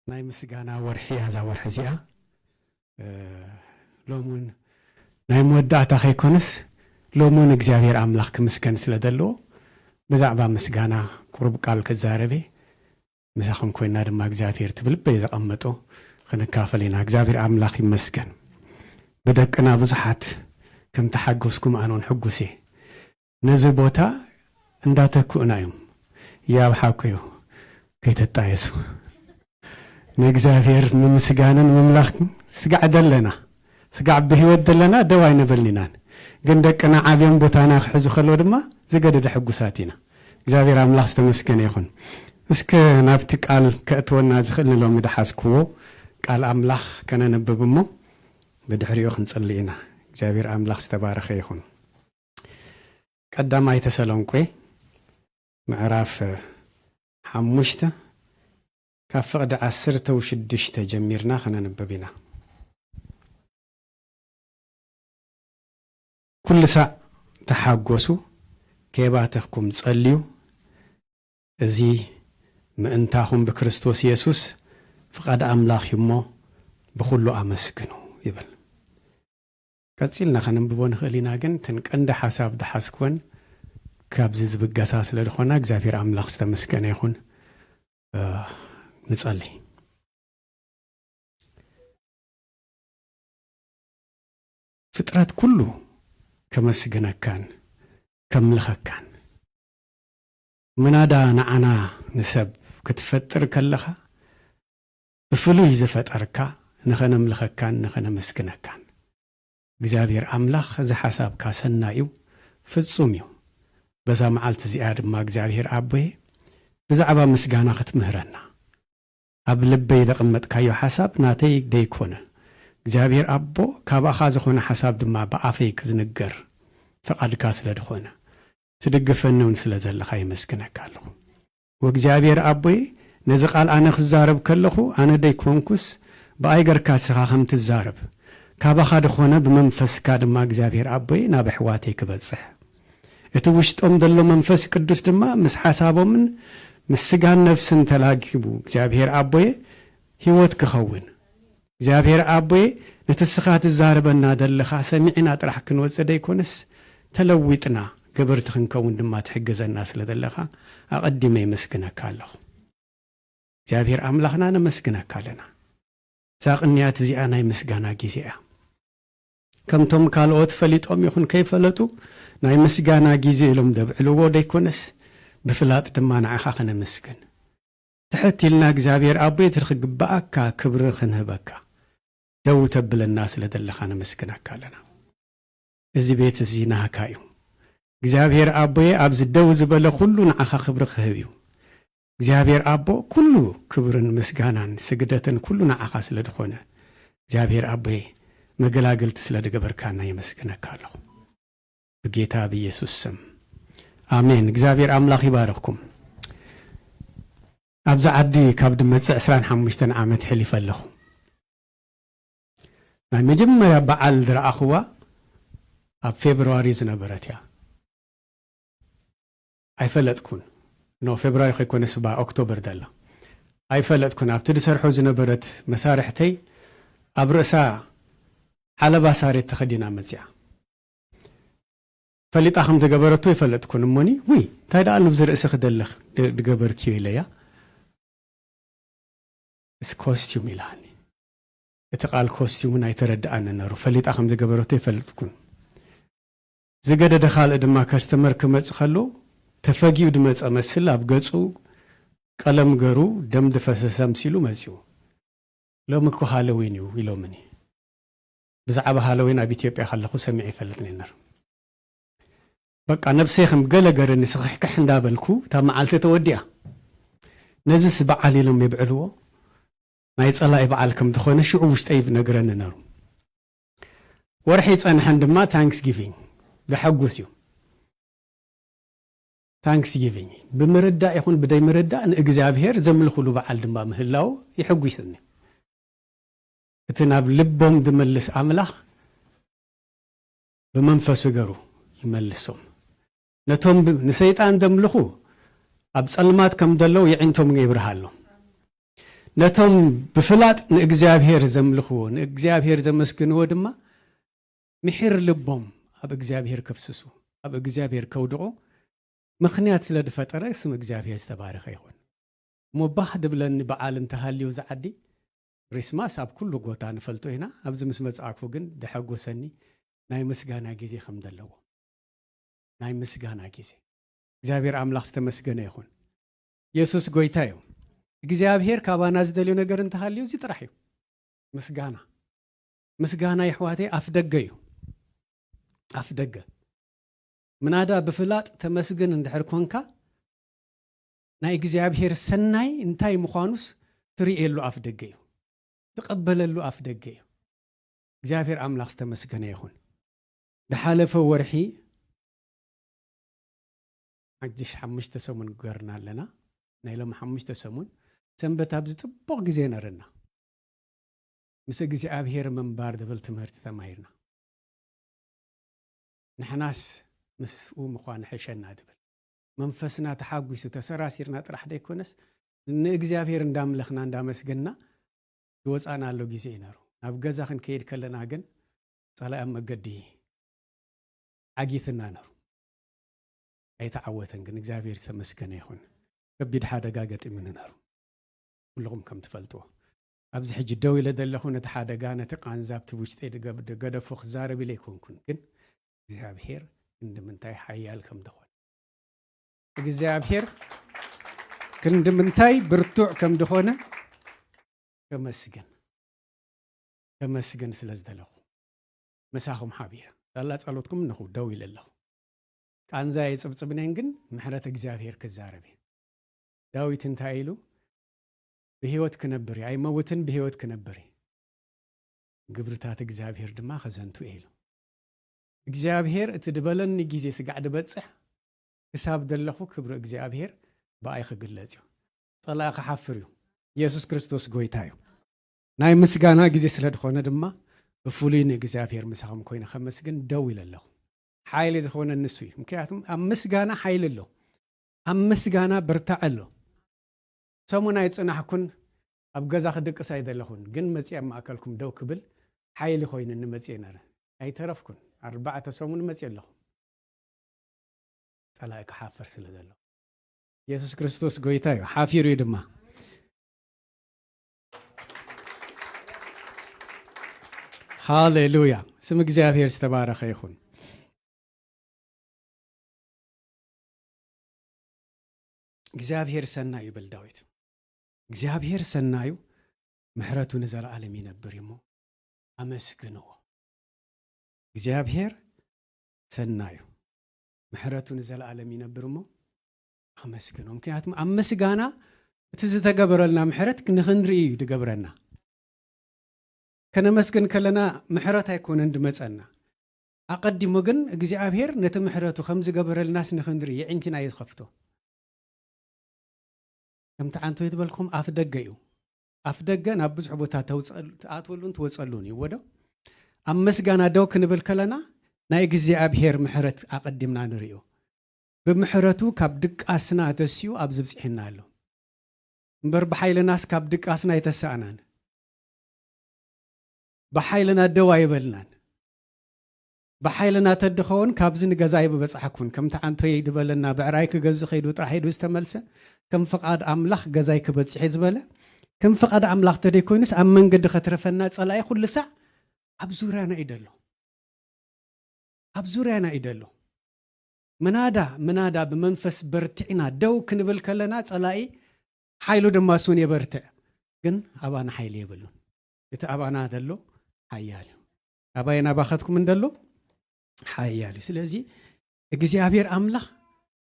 ناي مسجانا ورحي هذا ورحزيا لومون ناي مودعتا خيكونس لومون اغزابير املاك مسكن سلدلو بزعبا مسجانا قرب قال كزاربي مسخن كوينا دما اغزابير تبلبي زقمطو خنكافلينا اغزابير املاك يمسكن بدقنا بزحات كم تحقسكم انون حقسي نزي بوتا انداتكونا يوم يا بحاكيو كيتطايسو نغزافير ممسغانن مملاخ سقع دلنا سقع بهيوت دلنا دواي نبلنان ግን ደቅና ዓብየን ቦታና ክሕዙ ከሎ ድማ ዝገደደ ሕጉሳቲና እግዚአብሔር አምላክ ተመስገነ ይሁን እስከ ናብቲ ቃል ከእትወና ዝኽልሎም ድሓስክዎ ቃል አምላክ ከነነበብሞ በድሕሪዮ ክንጸልይና እግዚአብሔር አምላክ ዝተባረከ ይሁን ቀዳማይ ተሰሎንቄ ምዕራፍ 5 كافقد 16 جميرنا خنا نببينا كل ساعة تحاقوسو كيباتكم تصليو ازي مأنتاهم بكريستوس يسوس فقد أملاخ يمو بخلو أمسكنو يبل كتسيلنا خنا نببون خلينا جن تنكند حساب دحاسكون كابزيز بقاساس لدخونا اكزافير أملاخ ستمسكن يخون نصلي فطرات كله كمسجنكان كملخكان منادا نعنا نسب كتفتر كلها بفلو يزفتركا نخنا ملخكان نخنا مسجنكان እግዚአብሔር አምላክ እዚ ሐሳብ ካሰናዩ ፍጹም እዩ በዛ መዓልቲ ዚኣድ ማ እግዚአብሔር አቦዬ ብዛዕባ ምስጋና ክትምህረና ኣብ ልበይ ዘቐመጥካዮ ሐሳብ ናተይ ደይኮነ እግዚአብሔር አቦ ካባኻ ዝኾነ ሐሳብ ድማ በአፈይ ክዝንገር ፈቃድካ ስለድኾነ ትድግፈነውን ስለዘለኻ ይመስግነካለሁ ወእግዚአብሔር አቦይ ነዚ ቃል ኣነ ክዛረብ ከለኹ ኣነ ደይኮንኩስ በአይገርካ ስኻ ከም ትዛረብ ካባኻ ድኾነ ብመንፈስካ ድማ እግዚአብሔር አቦይ ናብ ሕዋተይ ክበጽሕ እቲ ውሽጦም ዘሎ መንፈስ ቅዱስ ድማ ምስ ሐሳቦምን مسجان نفسن تلاقيبو እግዚአብሔር አቦዬ ህይወት ክኸውን እግዚአብሔር አቦዬ ለተስኻት ዛረበና ደለኻ ሰሚዕና ጥራሕ ክንወጽደ ይኮንስ ተለዊጥና ገበርት ክንከውን ድማ ትሕገዘና ስለደለኻ አቀዲመ ይመስግነካለሁ እግዚአብሔር አምላክና ነመስግነካለና ሳቅንያት እዚኣና ይመስጋና ጊዜያ ከምቶም ካልኦት ፈሊጦም ይኹን ከይፈለጡ ናይ ምስጋና ጊዜ ኢሎም ደብዕልዎ ደይኮንስ بفلات دمان عخا خنا مسكن تحتي لنا እግዚአብሔር አቦይ ትርክግባአካ ክብር ክንህበካ ደው ተብል الناس ለደለኻነ መስክናካ ለና እዚ ቤት እዚ ናካዩ እግዚአብሔር አቦይ ኣብዝ ደው ዝበለ ሁሉ ንዓኻ ክብር ክህብዩ እግዚአብሔር አቦ ኩሉ ክብርን ምስጋናን ስግደትን ኩሉ ንዓኻ ስለድኾነ እግዚአብሔር አቦይ መገላገልት ስለደገበርካና ይመስክነካለሁ በጌታ በኢየሱስ ስም آمين እግዚአብሔር አምላክ ይባርክኩም ኣብዛ ዓዲ ካብ ድመጽ 25 ዓመት ሕሊፈለኹ ናይ መጀመርያ በዓል ድረኣኽዋ ኣብ ፌብሩዋሪ ዝነበረት እያ ኣይፈለጥኩን ኖ ፌብሩዋሪ ኮይኮነስ ባ ኦክቶበር ደላ ኣይፈለጥኩን ኣብቲ ድሰርሖ ዝነበረት መሳርሕተይ ኣብ ርእሳ ዓለባ ሳሬት ተኸዲና መጽያ فليت أخم تجبرتو يفلت كون موني وي تايد قال بزر اسخ دلخ دجبر كيو إليا اس كوستيوم إلاني اتقال كوستيوم نايترد أنا نرو فليت أخم تجبرتو يفلت كون زجد دخل إدما كاستمر كمتس خلو تفاجئ دمتس أمثل أبجتسو كلام جرو دم دفسسام سيلو مزيو لو مكو هالوينيو ويلو مني بزعب هالوين أبي تيبي خلخو سمعي فلتني نر بقى نفسي خم قلقر اني صحيح كحندا بالكو تا معالتي توديا نزس بعالي لهم يبعلوه ما يتصلى يبعالكم دخونا شعوب وشتايب نقرن نرو ورحيت انا حندما تانكس جيفين بحقوسيو تانكس جيفين بمردة يكون بداي مردة ان اجزابهر زمل خلو بعال دما مهلاو يحقو يسني اتناب لبهم دملس عمله بمنفس وقرو يملسهم نتهم نسيطان دملخو اب صلمات كم دلو يعنتهم يبرهالو ነቶም ብፍላጥ ንእግዚአብሔር ዘምልኽዎ ንእግዚአብሔር ዘመስግንዎ ድማ ምሕር ልቦም ኣብ እግዚአብሔር ከፍስሱ ኣብ እግዚአብሔር ከውድቑ ምኽንያት ስለ ዝፈጠረ ስም እግዚአብሔር ዝተባረኸ ይኹን ሙባህ ድብለኒ በዓል እንተሃልዩ ዝዓዲ ክሪስማስ ኣብ ኩሉ ጎታ ንፈልጦ ኢና ኣብዚ ምስ መጽኣክፉ ግን ድሐጎሰኒ ናይ ምስጋና ጊዜ ከም ዘለዎ ናይ ምስጋና ጊዜ እግዚአብሔር አምላኽ ዝተመስገነ ይኹን ኢየሱስ ጎይታ እዩ እግዚአብሔር ካባና ዝደልዮ ነገር እንተሃልዩ እዚ ጥራሕ እዩ ምስጋና ምስጋና ይሕዋተይ ኣፍ ደገ እዩ ኣፍ ደገ ምናዳ ብፍላጥ ተመስግን እንድሕር ኮንካ ናይ እግዚአብሔር ሰናይ እንታይ ምዃኑስ ትርእየሉ ኣፍ ደገ እዩ ትቐበለሉ ኣፍ ደገ እዩ እግዚአብሔር አምላኽ ዝተመስገነ ይኹን ድሓለፈ ወርሒ ሓድሽ 5 ሰሙን ገርና ኣለና ናይ ሎም 5 ሰሙን ሰንበት ኣብዚ ጽቡቕ ጊዜ ነርና ምስ እግዚአብሔር መንባር ድብል ትምህርቲ ተማሂርና ንሕናስ ምስኡ ምዃን ሕሸና ድብል መንፈስና ተሓጒሱ ተሰራሲርና ጥራሕ ደይኮነስ ንእግዚአብሔር እንዳምለኽና እንዳመስገንና ዝወፃና ኣሎ ጊዜ ይነሩ ናብ ገዛ ክንከይድ ከለና ግን ጸላኢ ኣብ መገዲ ዓጊትና ነሩ ኣይተዓወተን ግን እግዚአብሔር ዝተመስገነ ይኹን ከቢድ ሓደጋ ገጢሙኒ ነሩ ኩልኩም ከም ትፈልጥዎ ኣብዚ ሕጂ ደው ኢለ ዘለኹ ነቲ ሓደጋ ነቲ ቃንዛ ኣብቲ ውሽጠይ ገደፎ ክዛረብ ኢለ ኣይኮንኩን ግን እግዚአብሔር ክንድምንታይ ሓያል ከም ድኾነ እግዚአብሔር ክንድምንታይ ብርቱዕ ከም ድኾነ ከመስግን ስለ ዝደለኹ መሳኹም ሓቢረ ላላ ጸሎትኩም እንኹ ደው ኢለ ኣለኹ ቃንዛ የጽብጽብነን ግን ምሕረት እግዚአብሔር ክዛረብ ዳዊት እንታይ ኢሉ ብህይወት ክነብር ኣይመውትን ብህይወት ክነብር ግብርታት እግዚአብሔር ድማ ኸዘንቱ ኢሉ እግዚአብሔር እቲ ድበለኒ ጊዜ ስጋዕ ድበጽሕ ክሳብ ደለኹ ክብሪ እግዚአብሔር ብኣይ ክግለጽ እዩ ጸላኢ ክሓፍር እዩ ኢየሱስ ክርስቶስ ጎይታ እዩ ናይ ምስጋና ጊዜ ስለ ድኾነ ድማ ብፍሉይ ንእግዚአብሔር ምሳኹም ኮይነ ከመስግን ደው ኢለ ኣለኹ ሓይሊ ዝኾነ ንሱ እዩ ምክንያቱም ኣብ ምስጋና ሓይሊ ኣሎ ኣብ ምስጋና ብርታዕ ኣሎ ሰሙን ኣይጽናሕኩን ኣብ ገዛ ክድቅስ ኣይደለኹን ግን መጺእ ኣብ ማእከልኩም ደው ክብል ሓይሊ ኮይነኒ መጺእ ነረ ኣይተረፍኩን 4 ሰሙን መጺእ ኣለኹ ጸላኢ ክሓፍር ስለ ዘሎ ኢየሱስ ክርስቶስ ጎይታ እዩ ሓፊሩ እዩ ድማ ሃሌሉያ ስም እግዚአብሔር ዝተባረኸ ይኹን እግዚአብሔር ሰናይ ይብል ዳዊት እግዚአብሔር ሰናዩ ምሕረቱ ንዘለዓለም ይነብር እሞ አመስግንዎ እግዚአብሔር ሰናዩ ምሕረቱ ንዘለዓለም ይነብር እሞ አመስግንዎ ምክንያቱም ኣብ ምስጋና እቲ ዝተገበረልና ምሕረት ንኽንርኢ ድገብረና ከነመስግን ከለና ምሕረት ኣይኮነን ድመጸና ኣቐዲሙ ግን እግዚአብሔር ነቲ ምሕረቱ ከም ዝገበረልናስ ንኽንርኢ ይዕንቲና እዩ ዝኸፍቶ ከምቲ ዓንቶ ይትበልኩም ኣፍ ደገ እዩ ኣፍ ደገ ናብ ብዙሕ ቦታ ተኣትወሉን ትወጸሉን እዩ ወዶ ኣብ ምስጋና ደው ክንብል ከለና ናይ እግዚአብሔር ምሕረት ኣቐዲምና ንርእዮ ብምሕረቱ ካብ ድቃስና ተስዩ ኣብ ዝብጽሕና ኣሎ እምበር ብሓይልናስ ካብ ድቃስና የተሳእናን ብሓይልና ደው ኣይበልናን ብሓይልና ተድኸውን ካብዚ ንገዛይ ብበጽሐኩን ከምቲ ዓንቶ ይድበለና ብዕራይ ክገዝእ ኸይዱ ጥራሕ ሄዱ ዝተመልሰ ከም ፍቓድ ኣምላኽ ገዛይ ክበጽሕ ዝበለ ከም ፍቓድ ኣምላኽ ተደይ ኮይኑስ ኣብ መንገዲ ኸትረፈና ጸላኢ ኩሉ ሳዕ ኣብ ዙርያና እዩ ደሎ ምናዳ ብመንፈስ በርቲዕና ደው ክንብል ከለና ጸላኢ ሓይሉ ድማ እሱን የበርትዕ ግን ኣባና ሓይሊ የብሉን እቲ ኣባና ደሎ ሓያል እዩ ኣባይና ባኸትኩም እንደሎ ሓያል እዩ ስለዚ እግዚአብሔር ኣምላኽ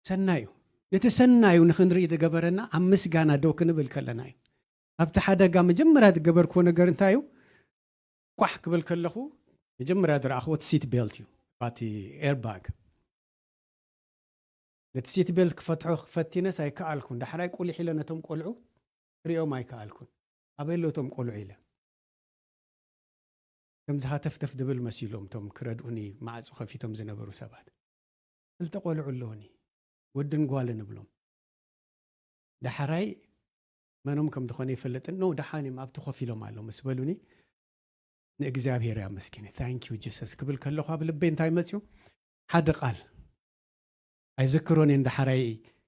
ሰናዩ ነቲ ሰናዩ ንኽንርኢ ዝገበረና ኣብ ምስጋና ደው ክንብል ከለና እዩ ኣብቲ ሓደጋ መጀመርያ ዝገበርክዎ ነገር እንታይ እዩ ቋሕ ክብል ከለኹ መጀመርያ ዝረኣኽዎ ሲት ቤልት እዩ ባቲ ኤርባግ ነቲ ሲት ቤልት ክፈትሖ ክፈቲነስ ኣይከኣልኩን ዳሕራይ ቁልሕ ኢለ ነቶም ቆልዑ ክሪኦም ኣይከኣልኩን ኣበየለቶም ቆልዑ ኢለ ከምዚ ሃተፍተፍ ድብል መሲሎም ቶም ክረድኡኒ ማዕፁ ከፊቶም ዝነበሩ ሰባት ክልተ ቆልዑ ኣለውኒ ወድን ጓልን እብሎም ዳሕራይ منهم كم تخوني فلت إنه دحاني ما بتخفي لهم على مسبلوني نእግዚአብሔር ያመስግን thank you Jesus ክብል ከለኹ ኣብ ልበይ እንታይ መፅዩ ሓደ ቃል ኣይዝክሮን እንዳሕራይ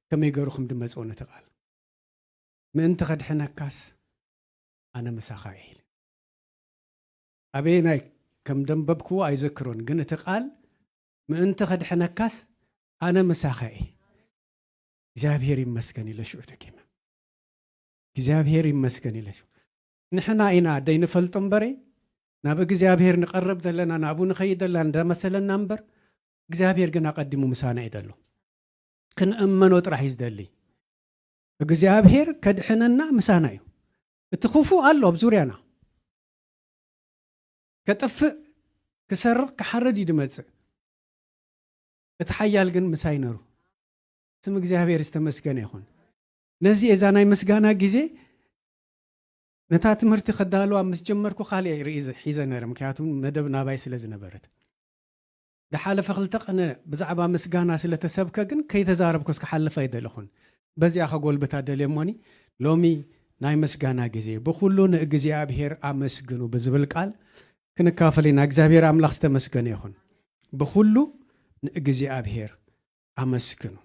ከመይ ገሩኹም ድመፅኡ ነቲ ቃል ምእንቲ ኸድሕነካስ ኣነ ምሳኻ ኢል ኣበይ ናይ ከም ደንበብክዎ ኣይዝክሮን ግን እቲ ቃል ምእንቲ ኸድሕነካስ ኣነ ምሳኻ ኢል እግዚአብሔር ይመስገን ኢለሽዑ ደቂመ እግዚአብሔር ይመስገን ኢለሽዑ ንሕና ኢና ደይንፈልጦ እምበረ ናብ እግዚአብሔር ንቀርብ ዘለና ናቡ ንኸይድ ዘለና እንደመሰለና እምበር እግዚአብሔር ግን ኣቀዲሙ ምሳና ይደሎ ክንእመኖ ጥራሕ ይዝደሊ እግዚአብሔር ከድሕነና ምሳና እዩ እቲ ክፉእ ኣሎ ኣብ ዙርያና ከጥፍእ ክሰርቕ ክሓርድ ይድመፅእ እቲ ሓያል ግን ምሳይ ነሩ ስም እግዚአብሔር ዝተመስገነ ይኹን ነዚ እዛ ናይ ምስጋና ጊዜ ነታ ትምህርቲ ከዳልዋ ምስ ጀመርኩ ካሊእ ሒዘ ነይረ ምክንያቱም መደብ ናባይ ስለ ዝነበረት ዝሓለፈ ክልተ ቀነ ብዛዕባ ምስጋና ስለተሰብከ ግን ከይተዛረብኩስ ክሓልፍ ኣይደለኹን በዚኣ ከጎልብታ ደልየ እሞኒ ሎሚ ናይ ምስጋና ጊዜ ብኩሉ ንእግዚአብሔር ኣመስግኑ ብዝብል ቃል ክንካፈል ኢና እግዚአብሔር ኣምላኽ ዝተመስገነ ይኹን ብኩሉ ንእግዚአብሔር ኣመስግኑ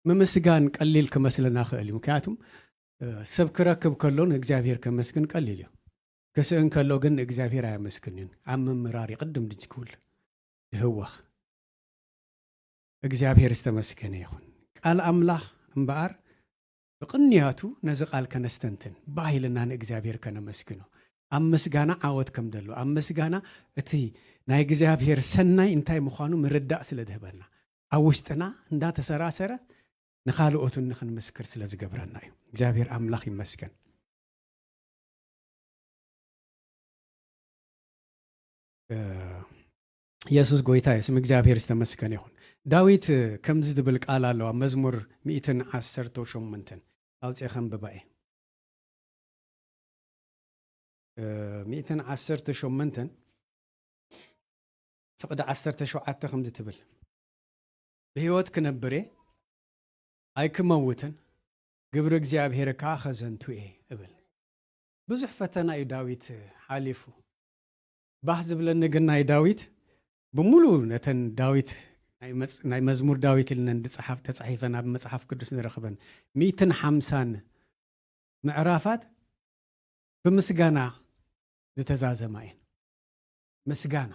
ምምስጋን ቀሊል ክመስለና ክእል እዩ ምክንያቱም ሰብ ክረክብ ከሎ ንእግዚአብሔር ከመስግን ቀሊል እዩ ክስእን ከሎ ግን እግዚአብሔር ኣያመስግንን ኣብ ምምራር ይቅድም ድጅክውል ይህወኽ እግዚአብሔር ዝተመስገነ ይኹን ቃል ኣምላኽ እምበኣር ብቕንያቱ ነዚ ቃል ከነስተንትን ባሂልና ንእግዚአብሔር ከነመስግኖ ኣብ ምስጋና ዓወት ከም ደሎ ኣብ ምስጋና እቲ ናይ እግዚአብሔር ሰናይ እንታይ ምዃኑ ምርዳእ ስለ ዝህበና ኣብ ውሽጥና እንዳተሰራሰረ ንኻልኦቱን ንኽንምስክር ስለ ዝገብረና እዩ እግዚአብሔር ኣምላኽ ይመስገን ኢየሱስ ጎይታ እዩ ስም እግዚአብሔር ዝተመስገነ ይኹን ዳዊት ከምዚ ዝብል ቃል ኣለዋ መዝሙር 118 ኣውፅኤ ብባኤ 118 ፍቅዲ 17 ከምዚ ትብል ብህይወት ክነብር ኣይክመውትን ግብሪ እግዚአብሔር ከዓ ኸዘንቱ እየ እብል ብዙሕ ፈተና እዩ ዳዊት ሓሊፉ ባህ ዝብለኒ ግን ናይ ዳዊት ብሙሉ ነተን ዳዊት ናይ መዝሙር ዳዊት ኢልነን ዝፅሓፍ ተፃሒፈን ኣብ መፅሓፍ ቅዱስ ንረኽበን 150 ምዕራፋት ብምስጋና ዝተዛዘማ እየን ምስጋና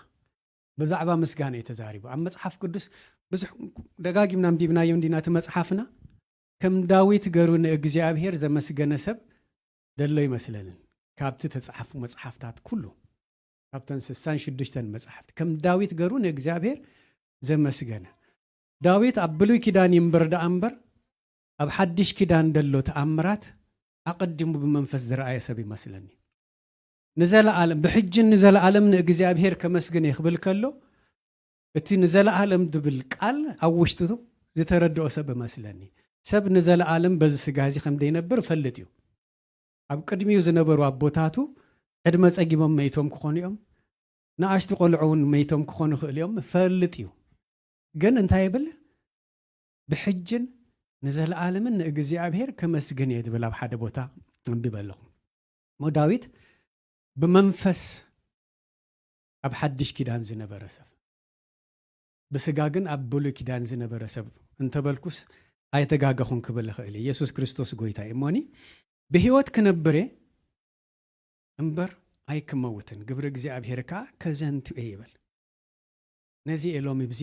ብዛዕባ ምስጋና እዩ ተዛሪቡ ኣብ መፅሓፍ ቅዱስ ብዙሕ ደጋጊምና አንቢብናዮ እንዲና እቲ መፅሓፍና ከም ዳዊት ገሩ ንእግዚአብሔር ዘመስገነ ሰብ ደሎ ይመስለንን ካብቲ ተፃሓፉ መፅሓፍታት ኩሉ ካብተን 66 መፅሓፍቲ ከም ዳዊት ገሩ ንእግዚአብሔር ዘመስገነ ዳዊት ኣብ ብሉይ ኪዳን ይንበር ዳ እምበር ኣብ ሓድሽ ኪዳን ደሎ ተኣምራት ኣቀዲሙ ብመንፈስ ዝረኣየ ሰብ ይመስለኒ ንዘለዓለም ብሕጅን ንዘለዓለም ንእግዚአብሔር ከመስግን ይኽብል ከሎ እቲ ንዘለዓለም ድብል ቃል ኣብ ውሽጡ ዝተረድኦ ሰብ ይመስለኒ ሰብ ንዘለዓለም በዚ ስጋዚ ከም ደይነብር ፈልጥ እዩ ኣብ ቅድሚኡ ዝነበሩ ኣቦታቱ ዕድመ ፀጊሞም መይቶም ክኾኑ እዮም ንኣሽቱ ቆልዑውን መይቶም ክኾኑ ክእል እዮም ፈልጥ እዩ ግን እንታይ ይብል ብሕጅን ንዘለዓለምን ንእግዚአብሔር ከመስግን እየ ዝብል ኣብ ሓደ ቦታ አንቢበ ኣለኹ ሞ ዳዊት ብመንፈስ ኣብ ሓድሽ ኪዳን ዝነበረ ሰብ ብስጋ ግን ኣብ ብሉይ ኪዳን ዝነበረ ሰብ እንተበልኩስ ኣይተጋገኹን ክብል ክእል ኢየሱስ ክርስቶስ ጎይታ እሞኒ ብህይወት ክነብር እምበር ኣይክመውትን ግብሪ እግዚአብሔር ከዓ ከዘንቱ እየ ይብል ነዚ ኤሎም ብዚ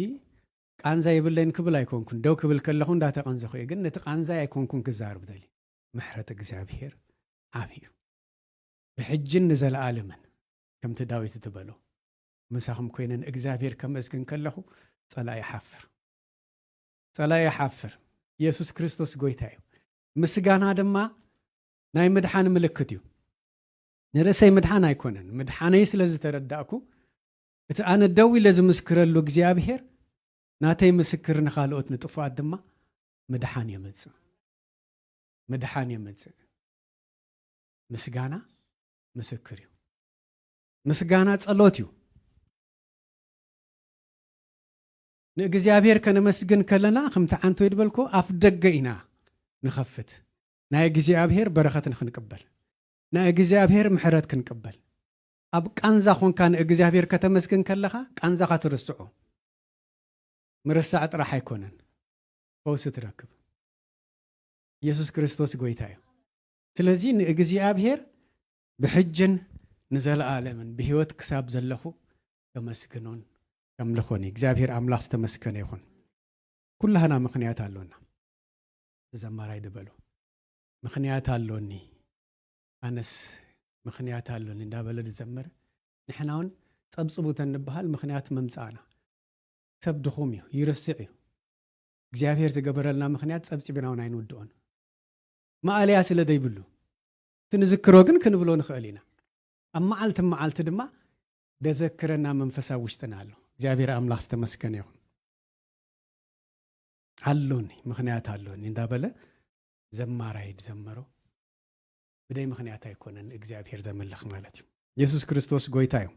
ቃንዛ ይብለይን ክብል ኣይኮንኩን ደው ክብል ከለኹ እንዳተቐንዘኹ እየ ግን ነቲ ቃንዛ ኣይኮንኩን ክዛርብ ደሊ ምሕረት እግዚአብሔር ዓብዩ ብሕጅን ንዘለዓለምን ከምቲ ዳዊት ትበሎ ምሳኹም ኮይነን እግዚአብሔር ከመስግን ከለኹ ጸላኢ ሓፍር ኢየሱስ ክርስቶስ ጎይታ እዩ ምስጋና ድማ ናይ ምድሓን ምልክት እዩ ንርእሰይ ምድሓን ኣይኮነን ምድሓነይ ስለ ዝተረዳእኩ እቲ ኣነ ደው ኢለ ዝምስክረሉ እግዚአብሔር ናተይ ምስክር ንኻልኦት ንጥፉኣት ድማ ምድሓን የመፅእ ምስጋና ምስክር እዩ ምስጋና ጸሎት እዩ ንእግዚአብሔር ከነመስግን ከለና ከምቲ ዓንቶ ይድበልኮ ኣፍ ደገ ኢና ንኸፍት ናይ እግዚኣብሔር በረኸት ክንቅበል ናይ እግዚኣብሔር ምሕረት ክንቅበል ኣብ ቃንዛ ኾንካ ንእግዚኣብሔር ከተመስግን ከለኻ ቃንዛኻ ትርስዖ ምርሳዕ ጥራሕ ኣይኮነን ፈውሲ ትረክብ ኢየሱስ ክርስቶስ ጎይታ እዩ ስለዚ ንእግዚኣብሔር ብሕጅን ንዘለኣለምን ብህይወት ክሳብ ዘለኹ ተመስግኖን ከምልኾን እግዚአብሔር አምላክ ዝተመስገነ ይሁን ኩላህና ምክንያት አለና ተዘማራይ ድበሉ ምክንያት አለኒ አነስ ምክንያት አለኒ እንዳበለ ዝዘመረ ንሕናውን ጸብጽቡተን ንበሃል ምክንያት መምጻና ሰብ ድኹም እዩ ይርስዕ እዩ እግዚአብሔር ዝገበረልና ምክንያት ጸብጽብናውን አይንውድኦን ማአልያ ስለ ዘይብሉ ትንዝክሮ ግን ክንብሎ ንኽእል ኢና ኣብ መዓልቲ ድማ ደዘክረና መንፈሳዊ ውሽጥና ኣሎ እግዚአብሔር አምላክ ዝተመስገነ ይሁን አሎኒ ምክንያት አሎኒ እንዳበለ ዘማራይ ዘመሮ ብደይ ምክንያት አይኮነን እግዚአብሔር ዘመልኽ ማለት እዩ ኢየሱስ ክርስቶስ ጎይታ እዩ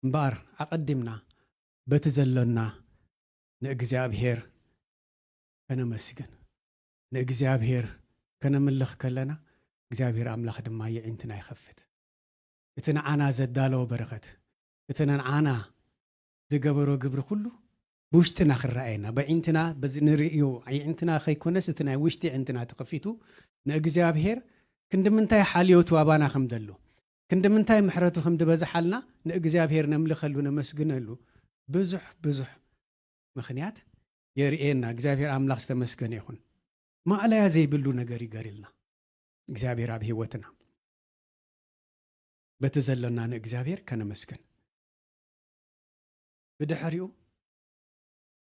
እምበር አቀድምና በቲ ዘለና ንእግዚአብሔር ከነመስግን ንእግዚአብሔር ከነምልኽ ከለና እግዚአብሔር አምላክ ድማ ይዕንትና ይኸፍት እቲ ንዓና ዘዳለወ በረኸት እቲ ንዓና ዝገበሮ ግብሪ ኩሉ ብውሽጥና ክረአየና በዕንትና በዚ ንርእዮ ዓይንትና ከይኮነስ እቲ ናይ ውሽጢ ዕንትና ተኸፊቱ ንእግዚአብሔር ክንድምንታይ ሓልዮቱ አባና ከም ደሎ ክንድምንታይ ምሕረቱ ከም ድበዝሓልና ንእግዚአብሔር ነምልኸሉ ነመስግነሉ ብዙሕ ምክንያት የርእየና እግዚአብሔር አምላክ ዝተመስገነ ይሁን ማዕለያ ዘይብሉ ነገር ይገሪልና እግዚአብሔር ኣብ ህይወትና በቲ ዘለና ንእግዚአብሔር ከነመስግን ብድሕሪኡ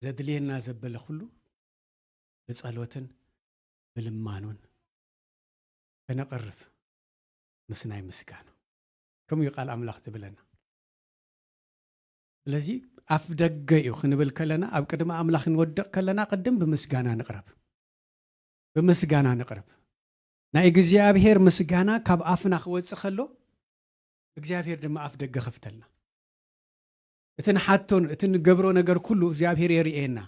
ዘድልየና ዘበለ ኩሉ ብጸሎትን ብልማኑን ከነቀርብ ምስናይ ምስጋና ከምኡ ቃል አምላክ ዝብለና ስለዚ ኣፍ ደገ እዩ ክንብል ከለና ኣብ ቅድሚ አምላክ ንወድቕ ከለና ቅድም ብምስጋና ንቅረብ ናይ እግዚአብሔር ምስጋና ካብ ኣፍና ክወጽእ ከሎ እግዚአብሔር ድማ ኣፍ ደገ ከፍተልና እቲ ንሓቶን እቲ ንገብሮ ነገር ኩሉ እግዚአብሔር የርእየና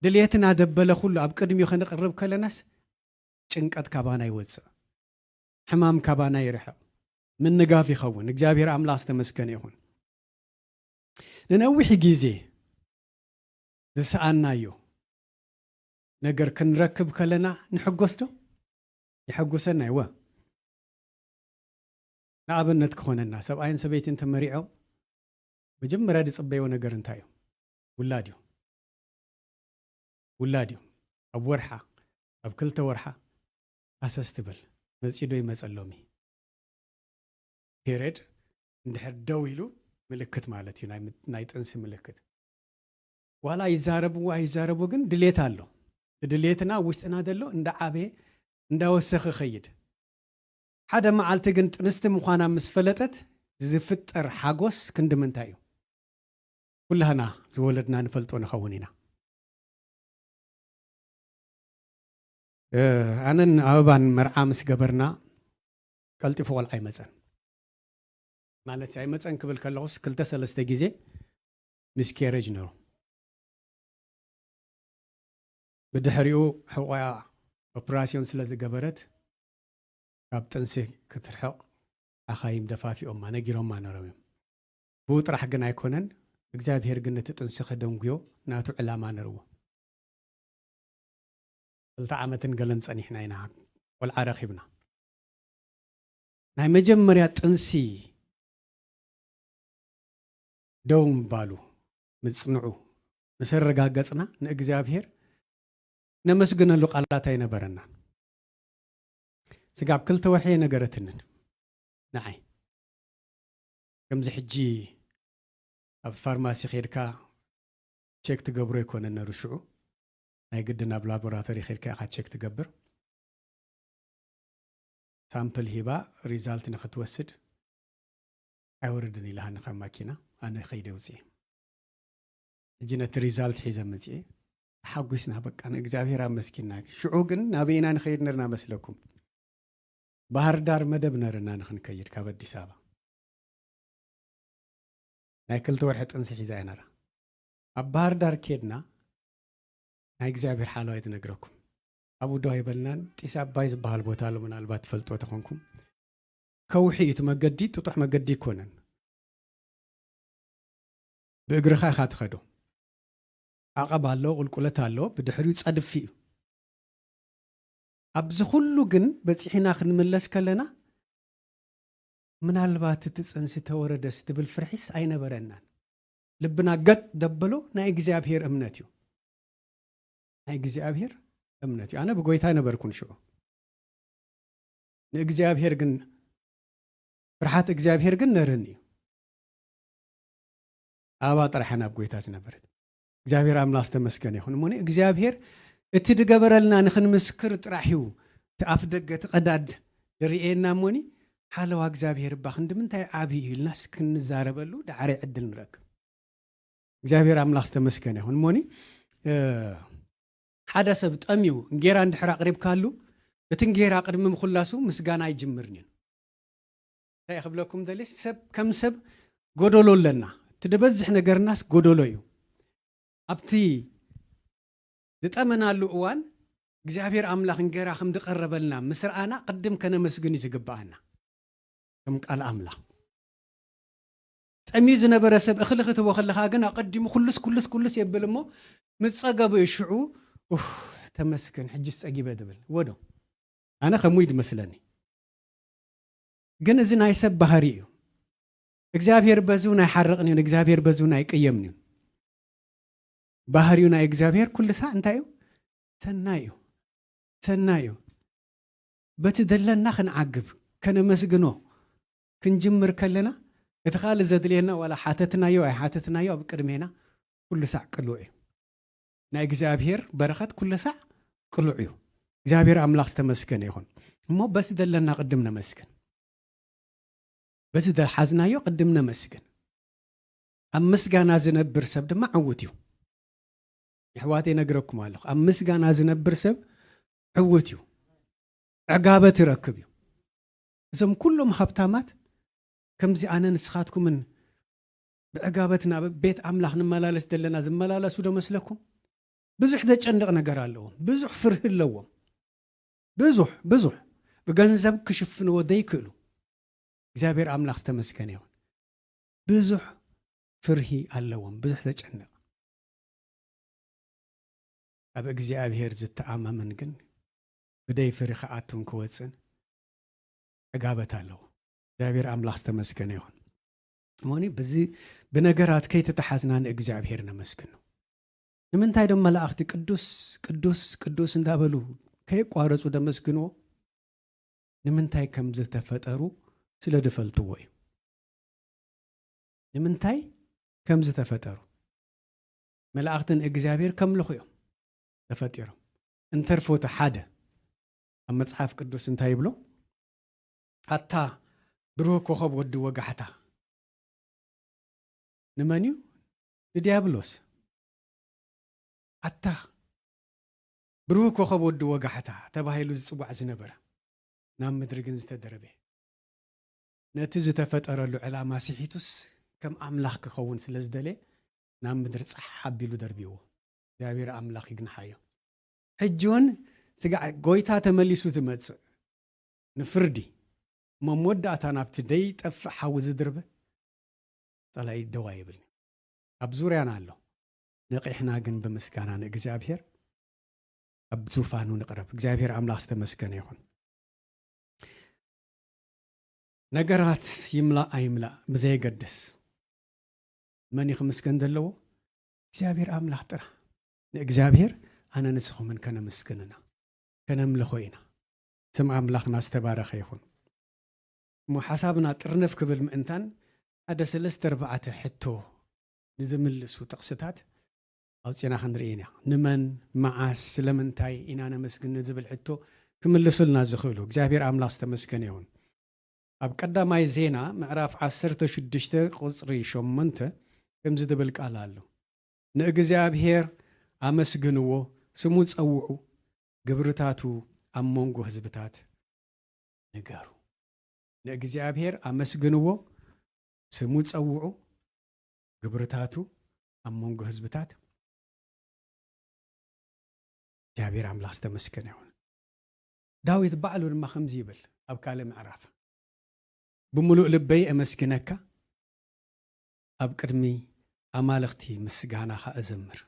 ድልየትና ደበለ ኩሉ ኣብ ቅድሚኡ ክንቅርብ ከለናስ ጭንቀት ካባና ይወጽእ ሕማም ካባና ይርሕቕ ምንጋፍ ይኸውን እግዚአብሔር አምላክ ዝተመስገነ ይሁን ንነዊሕ ግዜ ዝሰኣናዮ ነገር ክንረክብ ከለና ንሕጎስ ዶ ይሕጉሰና ይወ ንኣብነት ክኾነና ሰብኣይን ሰበይትን ተመሪዖም መጀመርያ ዝጽበይዎ ነገር እንታይ እዩ ውላድ እዩ ኣብ ወርሓ ኣብ 2 ወርሓ ኣሰስ ትብል መጺዶ ይመጸሎሚ ፔሬድ እንድሕር ደው ኢሉ ምልክት ማለት እዩ ናይ ጥንሲ ምልክት ዋላ ይዛረቡ ግን ድሌት ኣሎ ድሌትና ውሽጥና ዘሎ እንዳዓበየ እንዳወሰኸ ኸይድ ሓደ መዓልቲ ግን ጥንስቲ ምዃና ምስ ፈለጠት ዝፍጠር ሓጎስ ክንድምንታይ እዩ ኩላህና ዝወለድና ንፈልጦ ንኸውን ኢና ኣነን ኣበባን መርዓ ምስ ገበርና ቀልጢፉ ቆልዓ ይመፀን ማለት ኣይመፀን ክብል ከለኹስ 2-3 ግዜ ሚስኬሬጅ ነይሩ ብድሕሪኡ ሕቆያ ኦፕራሲዮን ስለ ዝገበረት ካብ ጥንሲ ክትርሕቕ ኣኻይም ደፋፊኦማ ነጊሮማ ነይሮም እዮም ብኡ ጥራሕ ግን ኣይኮነን እግዚአብሔር ግን ነቲ ጥንሲ ከደንጉዮ ናቱ ዕላማ ነርዎ 2 ዓመትን ገለን ጸኒሕና ኢና ቆልዓ ረኺብና ናይ መጀመርያ ጥንሲ ደው ምባሉ ምጽንዑ ምስ ረጋገጽና ንእግዚአብሔር ነመስግነሉ ቃላት ኣይነበረና ስጋብ 2 ወርሒ ነገረትንን ንዓይ ከምዚ ሕጂ ኣብ ፋርማሲ ኸድካ ቼክ ትገብሮ ይኮነን ነርሽዑ ናይ ግድን ኣብ ላቦራቶሪ ኸድካ ኢኻ ቼክ ትገብር ሳምፕል ሂባ ሪዛልት ንኽትወስድ ኣይወርድን ኢልሃኒ ካብ ማኪና ኣነ ኸይደ ውፅእ ሕጂ ነቲ ሪዛልት ሒዘ መፅእ ሓጒስና በቃ ንእግዚአብሔር ኣመስኪና ሽዑ ግን ናበይና ንኸይድ ነርና መስለኩም ባህር ዳር መደብ ነርና ንኽንከይድ ካብ ኣዲስ ኣበባ ናይ 2 ወርሒ ጥንሲ ሒዛ ነራ ኣብ ባህር ዳር ኬድና ናይ እግዚአብሔር ሓለዋይ ትነግረኩም أبو دواي بلنان تيساب بايز بهالبوتالو من البات فلتو تخونكم كوحي يتمجدي تطح مجدي كونن بإجرخا خات خدو عقب الله والكلة الله بدحريت صدف فيه أبز كله جن بس إحنا آخر نملس كلنا من البات تتسنس تورد استبل فرحيس أين برنا لبنا قد دبلو نايجزي أبهير أمنتيو نايجزي أبهير أمنتيو أنا بقولت أنا بركون شو نايجزي أبهير جن فرحات إجزي أبهير جن نرني أبا طرحنا بقولت أنا برد እግዚአብሔር አምላክ ተመስገን ይሁን ሞኒ እግዚአብሔር እቲ ድገበረልና ንኽን ምስክር ጥራሕዩ ተኣፍ ደገ ተቀዳድ ድርኤና ሞኒ ሓለዋ እግዚአብሔር ባኽ እንደምንታይ ዓቢ ኢልናስ ክንዛረበሉ ዳዕሪ ዕድል ንረክብ እግዚአብሔር አምላክ ተመስገን ይሁን ሞኒ ሓደ ሰብ ጠሚው እንጌራ እንድሕር ኣቕሪብካሉ እቲ እንጌራ ቅድሚ ምኹላሱ ምስጋና ይጅምርኒ እንታይ ክብለኩም ደሊስ ሰብ ከም ሰብ ጎደሎ ኣለና ትደበዝሕ ነገርናስ ጎደሎ እዩ أبتي زتأمنا اللؤوان እግዚአብሔር አምላክ እንገራ ከም ድቀረበልና ምስራአና ቅድም ከነ መስግን ይዝግባአና ከም ቃል አምላክ ጠሚዝ ነበረ ሰብ እኽልኽት ወኸለኻ ግን አቀድሙ ኩልስ የብልሞ ምጸገበ ይሽዑ ተመስገን ሕጅስ ጸጊበ ድብል ወዶ አነ ከሙይድ መስለኒ ግን እዚ ናይ ሰብ ባህሪ እዩ እግዚአብሔር በዙ ናይ ሓርቕኒ እግዚአብሔር በዙ ናይ ቅየምኒ ባህሪው ናይ እግዚአብሔር ኩል ሰዓት እንታዩ ሰናዩ በቲ ደለና ክንዓግብ ከነመስግኖ ክንጅምር ከለና እቲ ኻል ዘድልየና ወላ ሓተትናዮ አይ ሓተትናዮ ኣብ ቅድሜና ኩል ሰዓት ቅሉዕ እዩ ናይ እግዚአብሔር በረኸት ኩል ሰዓት ቅሉዕ እዩ እግዚአብሔር አምላክ ዝተመስገነ ይሁን እሞ በሲ ደለና ቅድም ነመስግን በሲ ሓዝናዮ ቅድም ነመስግን ኣብ ምስጋና ዝነብር ሰብ ድማ ዕውት እዩ يحواتي نقرأكم على أمسجان هذا برسب عوتيو عقابة ركبيو زم كلهم حبتامات كم زي أنا نسخاتكم من بعقابتنا بيت أملاح نملالس دلنا زم ملالس وده مسلكم بزح ده عندك نقرأ لهم بزح فره اللوم بزح بجنزب كشفنا وديكلو زابير أملاح استمسكنيون بزح فرهي اللوم بزح ده عندك أب እግዚአብሔር ዝተኣማመን ግን ብደይ ፍሪኻ ኣቱን ክወፅን ዕጋበት ኣለዎ እግዚአብሔር አምላክ ዝተመስገነ ይሁን ሞኒ በዚ ብነገራት ከይተተሓዝና ንእግዚአብሔር ነመስግን ነው ንምንታይ ደሞ መላእኽቲ ቅዱስ እንዳበሉ ከይቋረፁ ደመስግንዎ ንምንታይ ከም ዝተፈጠሩ ስለ ድፈልጥዎ እዩ ንምንታይ ከም ዝተፈጠሩ መላእኽትን እግዚአብሔር ከምልኹ እዮም ተፈጢሮም እንተርፎተ ሓደ ኣብ መጽሓፍ ቅዱስ እንታይ ይብሎ ኣታ ብሩህ ኮኸብ ወዲ ወጋሕታ ንመን እዩ ንዲያብሎስ ኣታ ብሩህ ኮኸብ ወዲ ወጋሕታ ተባሂሉ ዝጽዋዕ ዝነበረ ናብ ምድሪ ግን ዝተደረበ ነቲ ዝተፈጠረሉ ዕላማ ሲሒቱስ ከም ኣምላኽ ክኸውን ስለ ዝደለየ ናብ ምድሪ ጻሕ ኣቢሉ ደርቢዎ እግዚአብሔር አምላክ ይግንሓዮ ሕጂውን ስጋ ጎይታ ተመሊሱ ዝመጽእ ንፍርዲ መሞዳእታ ናብቲ ደይ ጠፍሕ ሓዊ ዝድርበ ጸላይ ደዋ ይብል ኣብ ዙርያና ኣሎ ነቂሕና ግን ብምስጋና ንእግዚአብሔር ኣብ ዙፋኑ ንቅረብ እግዚአብሔር አምላክ ዝተመስገነ ይሁን ነገራት ይምላእ ኣይምላእ ብዘይገድስ መን ይኽምስገን ዘለዎ እግዚአብሔር አምላክ ጥራ እግዚአብሔር أنا نسخو من كنا مسكننا كنا ملخوينا سمع أملاخنا استبارخ يخون مو حسابنا ترنف قبل مئنتان هذا سلست أربعة حتو نزملس وتقسطات أو تينا خندرينا نمن معاس سلمنتاي إن أنا مسكن نزبل حتو كملسوا لنا زخولو جابير أملاخ استمسكن يخون أب قدام أي زينا معرف عسرت شدشت قصري شمنته كم زدبلك على نأجزابير أمسكنوه سموت أوعو قبرتاتو أمونغو هزبتات نقارو نأجزابير أمسكنوه سموت أوعو قبرتاتو أمونغو هزبتات جابير عملاق استمسكنيون داويت بعلو لما خمزيبل أب كالي معرفة بملوء لبي أمسكنك أب قدمي أمالختي مسجانا خا أزمر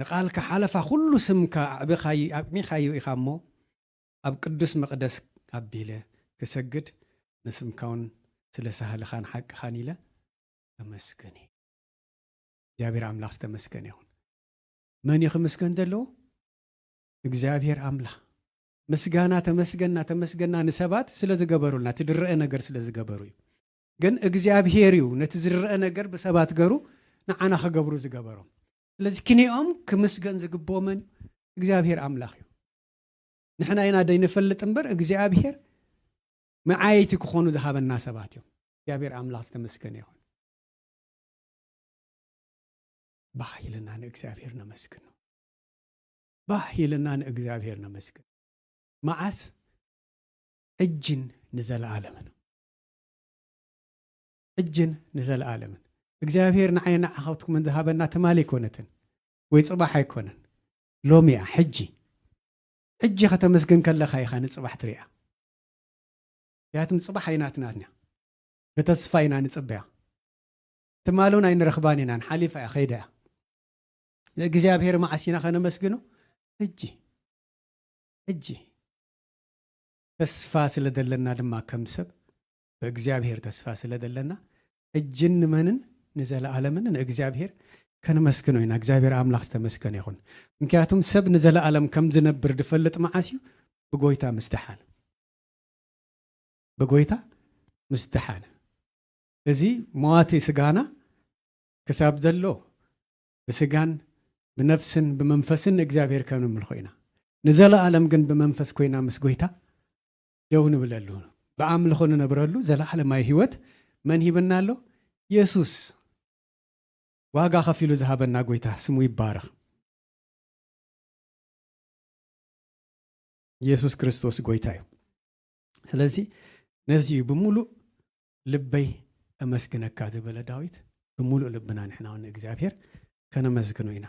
نقالك حالفا كل سمك أبي خايو إخامو أب قدس مقدس أبيله كسجد نسمكون سلسها لخان حق خانيله أمسكني እግዚአብሔር አምላክ ተመስገን ይሁን። ማን ይመስገን ደሎ እግዚአብሔር አምላክ ምስጋና ተመስገና ንሰባት ስለዝገበሩልና ትድረአ ነገር ስለዝገበሩ ግን እግዚአብሔር ይው ነትዝረአ ነገር በሰባት ገሩ ንዓና ከገብሩ ዝገበሮም ስለዚህ ክኒኦም ክምስገን ዝግቦመን እግዚአብሔር አምላክ ይው ንሕና ኢና ደይንፈልጥ እምበር እግዚአብሔር መዓይቲ ክኾኑ ዝሃበና ሰባት ይው እግዚአብሔር አምላክ ተመስገን ይሁን። ባሂልና እግዚአብሔር ነመስግን ነው ባሂልና እግዚአብሔር ነመስግን ማዓስ እጅን ንዘለዓለምን እጅን ንዘለዓለምን እግዚአብሔር ንዓይና አኸውትኩም እንዝሃበና ተማሊ ኮነትን ወይ ጽባሕ አይኮነን ሎሚያ ሕጂ ከተመስገን ከለኻ ኢኻ ንጽባሕ ትሪያ ያትም ጽባሕ አይናትናትና በተስፋ ኢና ንጽበያ ትማሉን አይንረኽባን ኢና ሓሊፋ ኸይዳ እግዚአብሔር ማዓሲና ከነመስግኑ እጂ ተስፋ ስለደለና ድማ ከምሰብ በእግዚአብሔር ተስፋ ስለደለና እጅን መንን ንዘለዓለምን እግዚአብሔር ከነመስግኑ ኢና እግዚአብሔር አምላክ ተመስገን ይሁን። ምክንያቱም ሰብ ንዘለዓለም ከም ዝነብር ድፈልጥ ማዓሲዩ በጎይታ ምስተሓነ እዚ መዋቲ ስጋና ክሳብ ዘሎ በስጋን بنفسن بمنفسن እግዚአብሔር ከነምል ኮይና ንዘለዓለም ግን በመንፈስ ኮይና ምስ ጎይታ ደውን ብለሉ በአምልኾ ነብረሉ ዘለዓለማዊ ህይወት መን ሂብናሎ ኢየሱስ ዋጋ ከፊሉ ዝሃበና ጎይታ ስሙ ይባረክ። ኢየሱስ ክርስቶስ ጎይታ እዩ። ስለዚህ ነዚህ በሙሉ ልበይ አመስግነካ ዝበለ ዳዊት በሙሉ ልብና ንሕናውን እግዚአብሔር ከነመስግኑ ኢና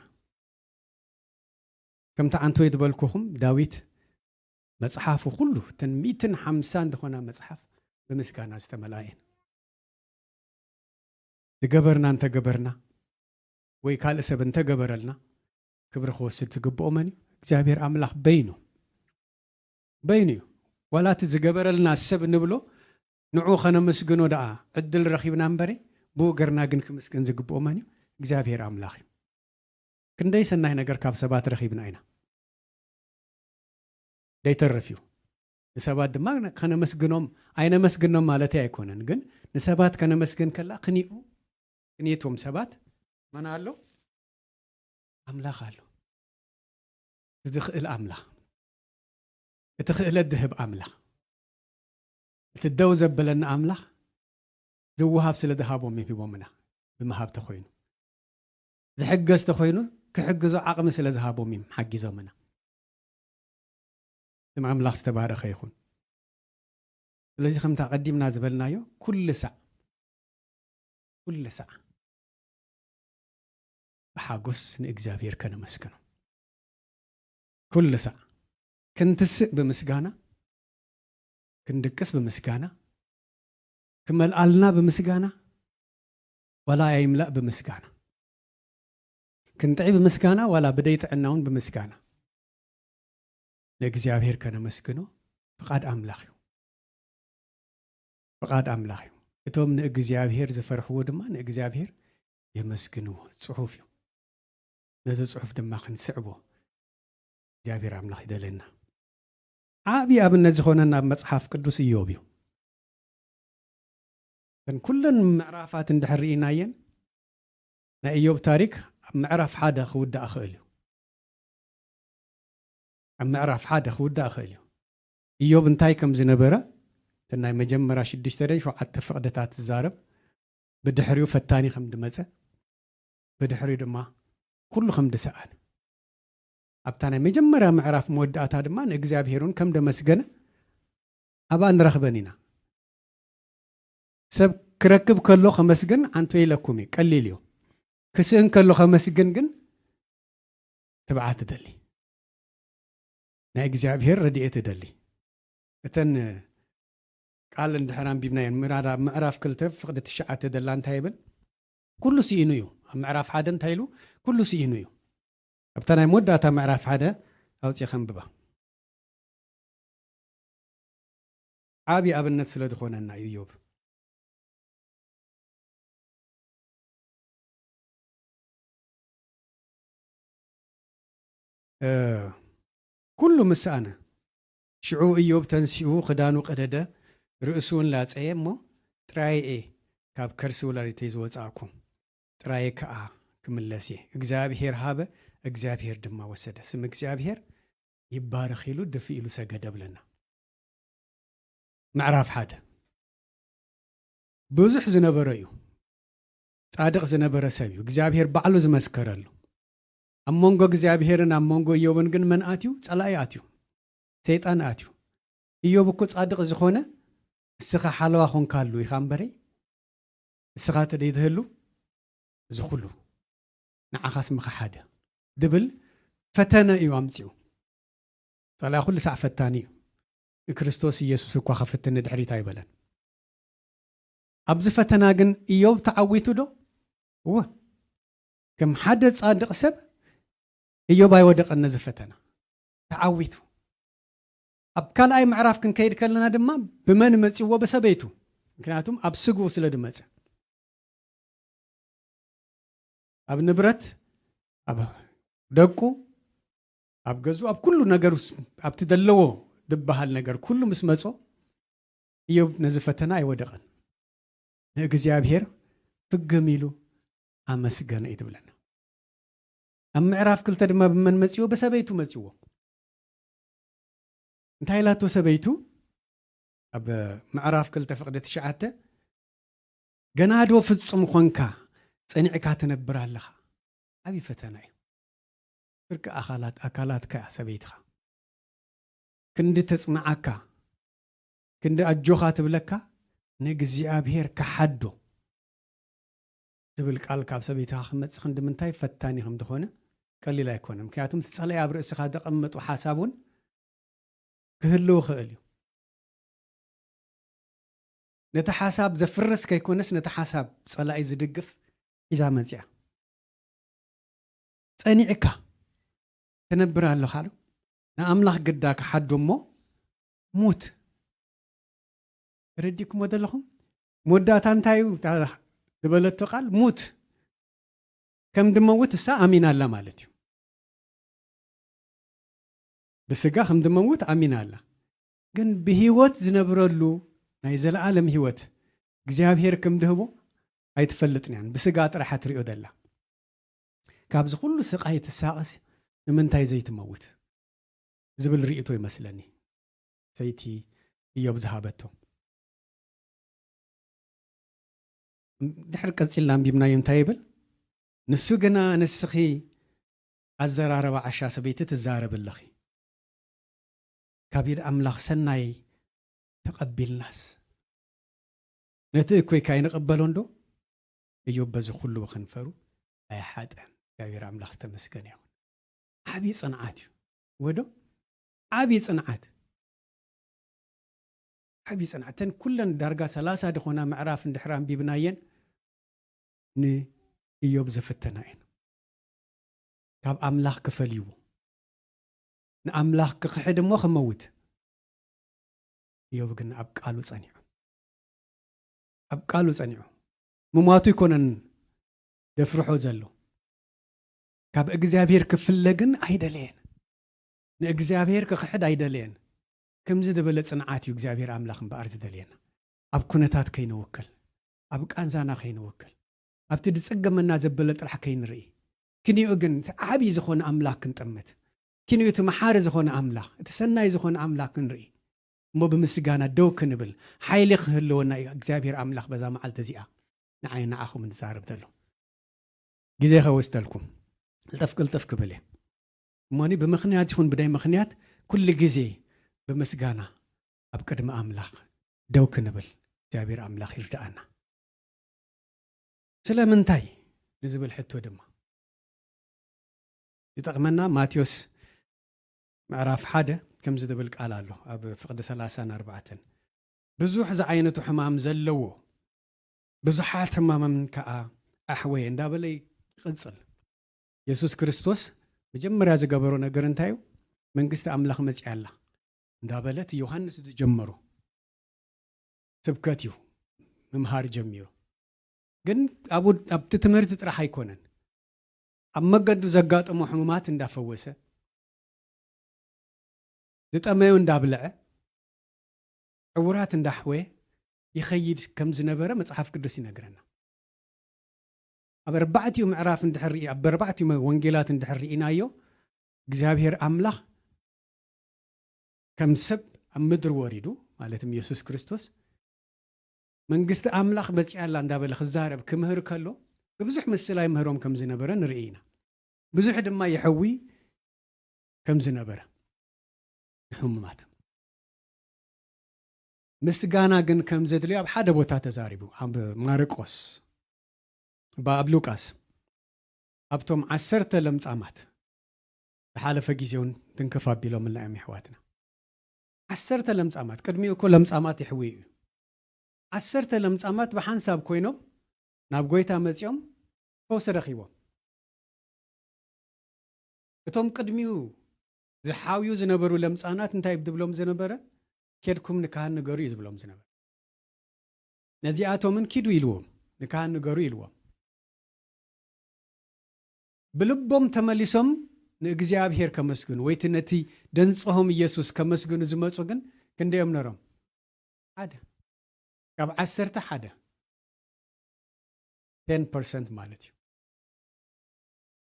كم تعنتو يدبلكوهم داويت مصحفه كله تنميتن 50 دخونا مصحف بمسكانا استملاين تجبرنا انت جبرنا ويكال سب انت جبرلنا كبر خوسل تجبؤ مني እግዚአብሔር አምላክ بينو ولا تزجبرلنا السب نبلو نعو خنا مسجنو دا عدل رخيبنا امبري بو غرنا جن كمسكن زجبؤ مني እግዚአብሔር አምላክ كندي سناي نجار كاب سبات رخيبنا إنا داي ترفيو نسبات دما كنا مسجنهم أين مسجنهم مالتي أيكونن جن نسبات كنا مسجن كلا قنيتهم سبات ما نعلو أملا خالو تدخل أملا تدخل الذهب أملا تدوز بلن أملا زوهاب سل ذهبهم في بومنا بمهاب تخوينو زحجز تخوينو كحجزو عقم سل ذهبهم ميم حجزو منا تمام أملاخ استبارك يخون الذي خم تقدمنا زبلنايو كل ساعة بحاجس نإجابير كنا مسكنه كل ساعة كنت تسق بمسجانا كنت دكس بمسجانا كمل قالنا بمسجانا ولا يملأ بمسجانا كنت عيب بمسجانا ولا بديت عناون بمسجانا لإجابير كنا مسكنه فقاد أملاخيو إتوم نإجابير زفرحو دما نإجابير يمسكنوه صحوفيو نزل صحف دما خنسعبو إجابير أملاخ يدلنا عابي أبن نزخونا بمصحف قدوس إيوبيو كان كلن معرفات اندحرينا ين نا إيوب تاريخ معرف حدا خود أخيليو معرف حدا خود أخيليو إيوب انتاي كم زنبرة تناي مجمرة شدش تري شو حتى فقدتات الزارب بدحريو فتاني خمد مزة بدحريو دما كله خمد سأل أبتانا مجمرة معرف مودات هذا ما نجزاب هيرون كم دمسجنا أبان رخبنينا سب كركب كله خمسجن عن توي لكومي قليليو كسين كله خمسجن جن تبعات دلي نجزاب هير رديت دلي እተን ቃል እንድሕራን ቢብናየን ምዕራፍ 2 ፍቅዲ 9 ደላ እንታይ ይብል ኩሉ ሲኢኑ እዩ ኣብ ምዕራፍ 1 እንታይ ኢሉ ኩሉ ሲኢኑ እዩ ኣብታ ናይ መወዳእታ ምዕራፍ 1 ኣውፂእ ከንብባ ዓብዪ ኣብነት ስለ ዝኾነና እዩ ኢዮብ ኩሉ ምስኣነ ሽዑ ኢዮብ ተንሲኡ ክዳኑ ቀደደ ርእሱ እውን ላፀየ እሞ ጥራይኤ ካብ ከርሲ ወላዲተይ ዝወፃእኩም ጥራይ ከዓ ክምለስ እየ እግዚኣብሔር ሃበ እግዚኣብሔር ድማ ወሰደ ስም እግዚኣብሔር ይባረኽ ኢሉ ደፊ ኢሉ ሰገደ ብለና ምዕራፍ 1 ብዙሕ ዝነበረ እዩ ጻድቕ ዝነበረ ሰብ እዩ እግዚኣብሔር ባዕሉ ዝመስከረሉ ኣብ መንጎ እግዚኣብሔርን ኣብ መንጎ ኢዮብን ግን መን ኣትዩ ጸላኢ ኣትዩ ሰይጣን ኣትዩ ኢዮብ እኮ ጻድቕ ዝኾነ እስኻ ሓለዋ ኾንካሉ ኢኻ እምበረይ እስኻ ተደይትህሉ እዚ ኩሉ ንዓኻስ ምኻ ሓደ ድብል ፈተነ እዩ ኣምፂኡ ጸላኢ ኩሉ ሳዕ ፈታኒ እዩ ክርስቶስ ኢየሱስ እኳ ኸፍትኒ ድሕሪት ኣይበለን ኣብዚ ፈተና ግን ኢዮብ ተዓዊቱ ዶ እወ ከም ሓደ ጻድቕ ሰብ ኢዮብ ኣይወደቐን ነዚ ፈተና ተዓዊቱ ኣብ ካልኣይ ምዕራፍ ክንከይድ ከለና ድማ ብመን መፂዎ በሰበይቱ ምክንያቱም ኣብ ስጉ ስለ ድመፀ ኣብ ንብረት ኣብ ደቁ ኣብ ገዙ ኣብ ኩሉ ነገር ኣብቲ ደለዎ ድበሃል ነገር ኩሉ ምስ መጾ ኢዮብ ነዚ ፈተና ኣይወደቐን ንእግዚኣብሔር ፍግም ኢሉ ኣመስገነ እዩ ትብለና ኣብ ምዕራፍ 2 ድማ ብመን መፂዎ በሰበይቱ መፂዎ እንታይ ኢላቶ ሰበይቱ ኣብ ምዕራፍ 2 ፍቅዲ 9 ገናዶ ፍጹም ኾንካ ጸኒዕካ ትነብር ኣለኻ ዓብዪ ፈተና እዩ ፍርቂ ኣካላትካ ሰበይትኻ ክንዲ ተጽናዓካ ክንዲ ኣጆኻ ትብለካ ንእግዚኣብሔር ክሓዶ ዝብል ቃል ካብ ሰበይትኻ ክመጽእ ክንዲ ምንታይ ፈታኒ ከም ዝኾነ ቀሊል ኣይኮነን ምክንያቱም ትጸለይ ኣብ ርእስኻ ዘቐመጡ ሓሳብ እውን ክህልው ክእል እዩ ነቲ ሓሳብ ዘፍርስ ከይኮነስ ነቲ ሓሳብ ጸላኢ ዝድግፍ ሒዛ መፅያ ጸኒዕካ ትነብር ኣለኻ ዶ ንኣምላኽ ግዳ ክሓዶ እሞ ሙት ረዲኩሞ ዘለኹም መወዳእታ እንታይ እዩ ዝበለቶ ቃል ሙት ከም ድመውት እሳ ኣሚና ኣላ ማለት እዩ ብስጋ ከም ድመውት ኣሚና ኣላ ግን ብሂወት ዝነብረሉ ናይ ዘለዓለም ሂወት እግዚኣብሔር ከም ድህቦ ኣይትፈልጥን እያን ብስጋ ጥራሕ ትሪኦ ደላ ካብዚ ኩሉ ስቃይ ትሳቐስ ንምንታይ ዘይትመውት ዝብል ርእቶ ይመስለኒ ሰይቲ ኢዮብ ዝሃበቶ ድሕሪ ቀፂልና አንቢብናዮ እንታይ ይብል ንሱ ግና ንስኺ ኣዘራረባ ዓሻ ሰበይቲ ትዛረብለኺ ካብ ኢድ ኣምላኽ ሰናይ ተቐቢልናስ ነቲ እኮይካ ይንቕበሎ እንዶ ኢዮብ በዚ ኩሉ ብክንፈሩ ኣይሓጠን እግዚአብሔር ኣምላኽ ዝተመስገነ ይኹን ዓብዪ ጽንዓት እዩ ወዶ ዓብዪ ጽንዓት ተን ኩለን ዳርጋ 30 ድኾና ምዕራፍ እንድሕር አንቢብናየን ንኢዮብ ዘፈተና እየን ካብ ኣምላኽ ክፈልይዎ ንኣምላኽ ክኽሕድ እሞ ክመውት ኢዮብ ግን ኣብ ቃሉ ጸኒዑ ምሟቱ ይኮነን ደፍርሖ ዘሎ ካብ እግዚኣብሔር ክፍለ ግን ኣይደለየን ንእግዚኣብሔር ክኽሕድ ኣይደለየን ከምዚ ዝበለ ጽንዓት እዩ እግዚአብሔር ኣምላኽ እምበኣር ዝደልየና ኣብ ኩነታት ከይንወከል ኣብ ቃንዛና ከይንወከል ኣብቲ ድጽገመና ዘበለ ጥራሕ ከይንርኢ ክንኡ ግን ዓብዪ ዝኾነ ኣምላኽ ክንጠምት ክንኡ እቲ መሓሪ ዝኾነ ኣምላኽ እቲ ሰናይ ዝኾነ ኣምላኽ ክንርኢ እሞ ብምስጋና ደው ክንብል ሓይሊ ክህልወና እግዚኣብሔር ኣምላኽ በዛ መዓልቲ እዚኣ ንዓይ ንዓኹም ንዛረብ ዘሎ ግዜ ከወስተልኩም ቅልጥፍ ክብል እየ እሞኒ ብምኽንያት ይኹን ብዳይ ምኽንያት ኩሉ ግዜ ብምስጋና ኣብ ቅድሚ ኣምላኽ ደው ክንብል እግዚአብሔር ኣምላኽ ይርዳኣና ስለምንታይ ንዝብል ሕቶ ድማ ይጠቕመና ማቴዎስ ምዕራፍ 1 كم زدبل قال له أب فقد 34 بزوح زعينته حمام زلوه بزحات حمام كأ أحوي اندابلي قنصل يسوع كريستوس مجمر هذا جبرو نجر انتايو من قست أملاخ مسيح الله اندابلت يوحنس تجمرو سبكاتيو ممهار جميرو جن أبو تتمرت ترح يكونن أما قد زقات أم حمومات اندافوسه زتأميو اندابلعه عورات اندحوي يخيد كم زنبرة مصحف قدسي نقرنا أبربعتي معراف اندحري أبربعتي وانجيلات اندحري إنايو እግዚአብሔር አምላክ ከም ሰብ ኣብ ምድሪ ወሪዱ ማለትም ኢየሱስ ክርስቶስ መንግስቲ አምላክ መጽያላ እንዳበለ ክዛረብ ክምህር ከሎ ብዙሕ ምስላይ ምህሮም ከም ዝነበረ ንርኢና ብዙሕ ድማ ይሐዊ ከም ዝነበረ ሕሙማት ምስጋና ግን ከም ዘድልዮ ኣብ ሓደ ቦታ ተዛሪቡ ኣብ ማርቆስ በአብ ሉቃስ ኣብቶም 10 ለምጻማት حالة ጊዜውን تنكفى بيلو من الأيام حواتنا 10 لمصامات قدمي እኮ ለምጻማት ይሕዊ 10 ለምጻማት በሐንሳብ ኮይኖም ናብ ጎይታ መጽኦም ፈውስ ረኺቦም እቶም ቅድሚው ዝሓውዩ ዝነበሩ ለምጻናት እንታይ ብድብሎም ዝነበረ ከድኩም ንካህን ንገሩ ይዝብሎም ዝነበረ ነዚኣቶምን ኪዱ ኢልዎም ንካህን ንገሩ ኢልዎም ብልቦም ተመሊሶም ንእግዚአብሔር ከመስግኑ ወይትነቲ ደንጾም ኢየሱስ ከመስግኑ ዝመጹ ግን ክንደዮም ነሮም ሓደ ካብ 10 ሓደ 10% ማለት እዩ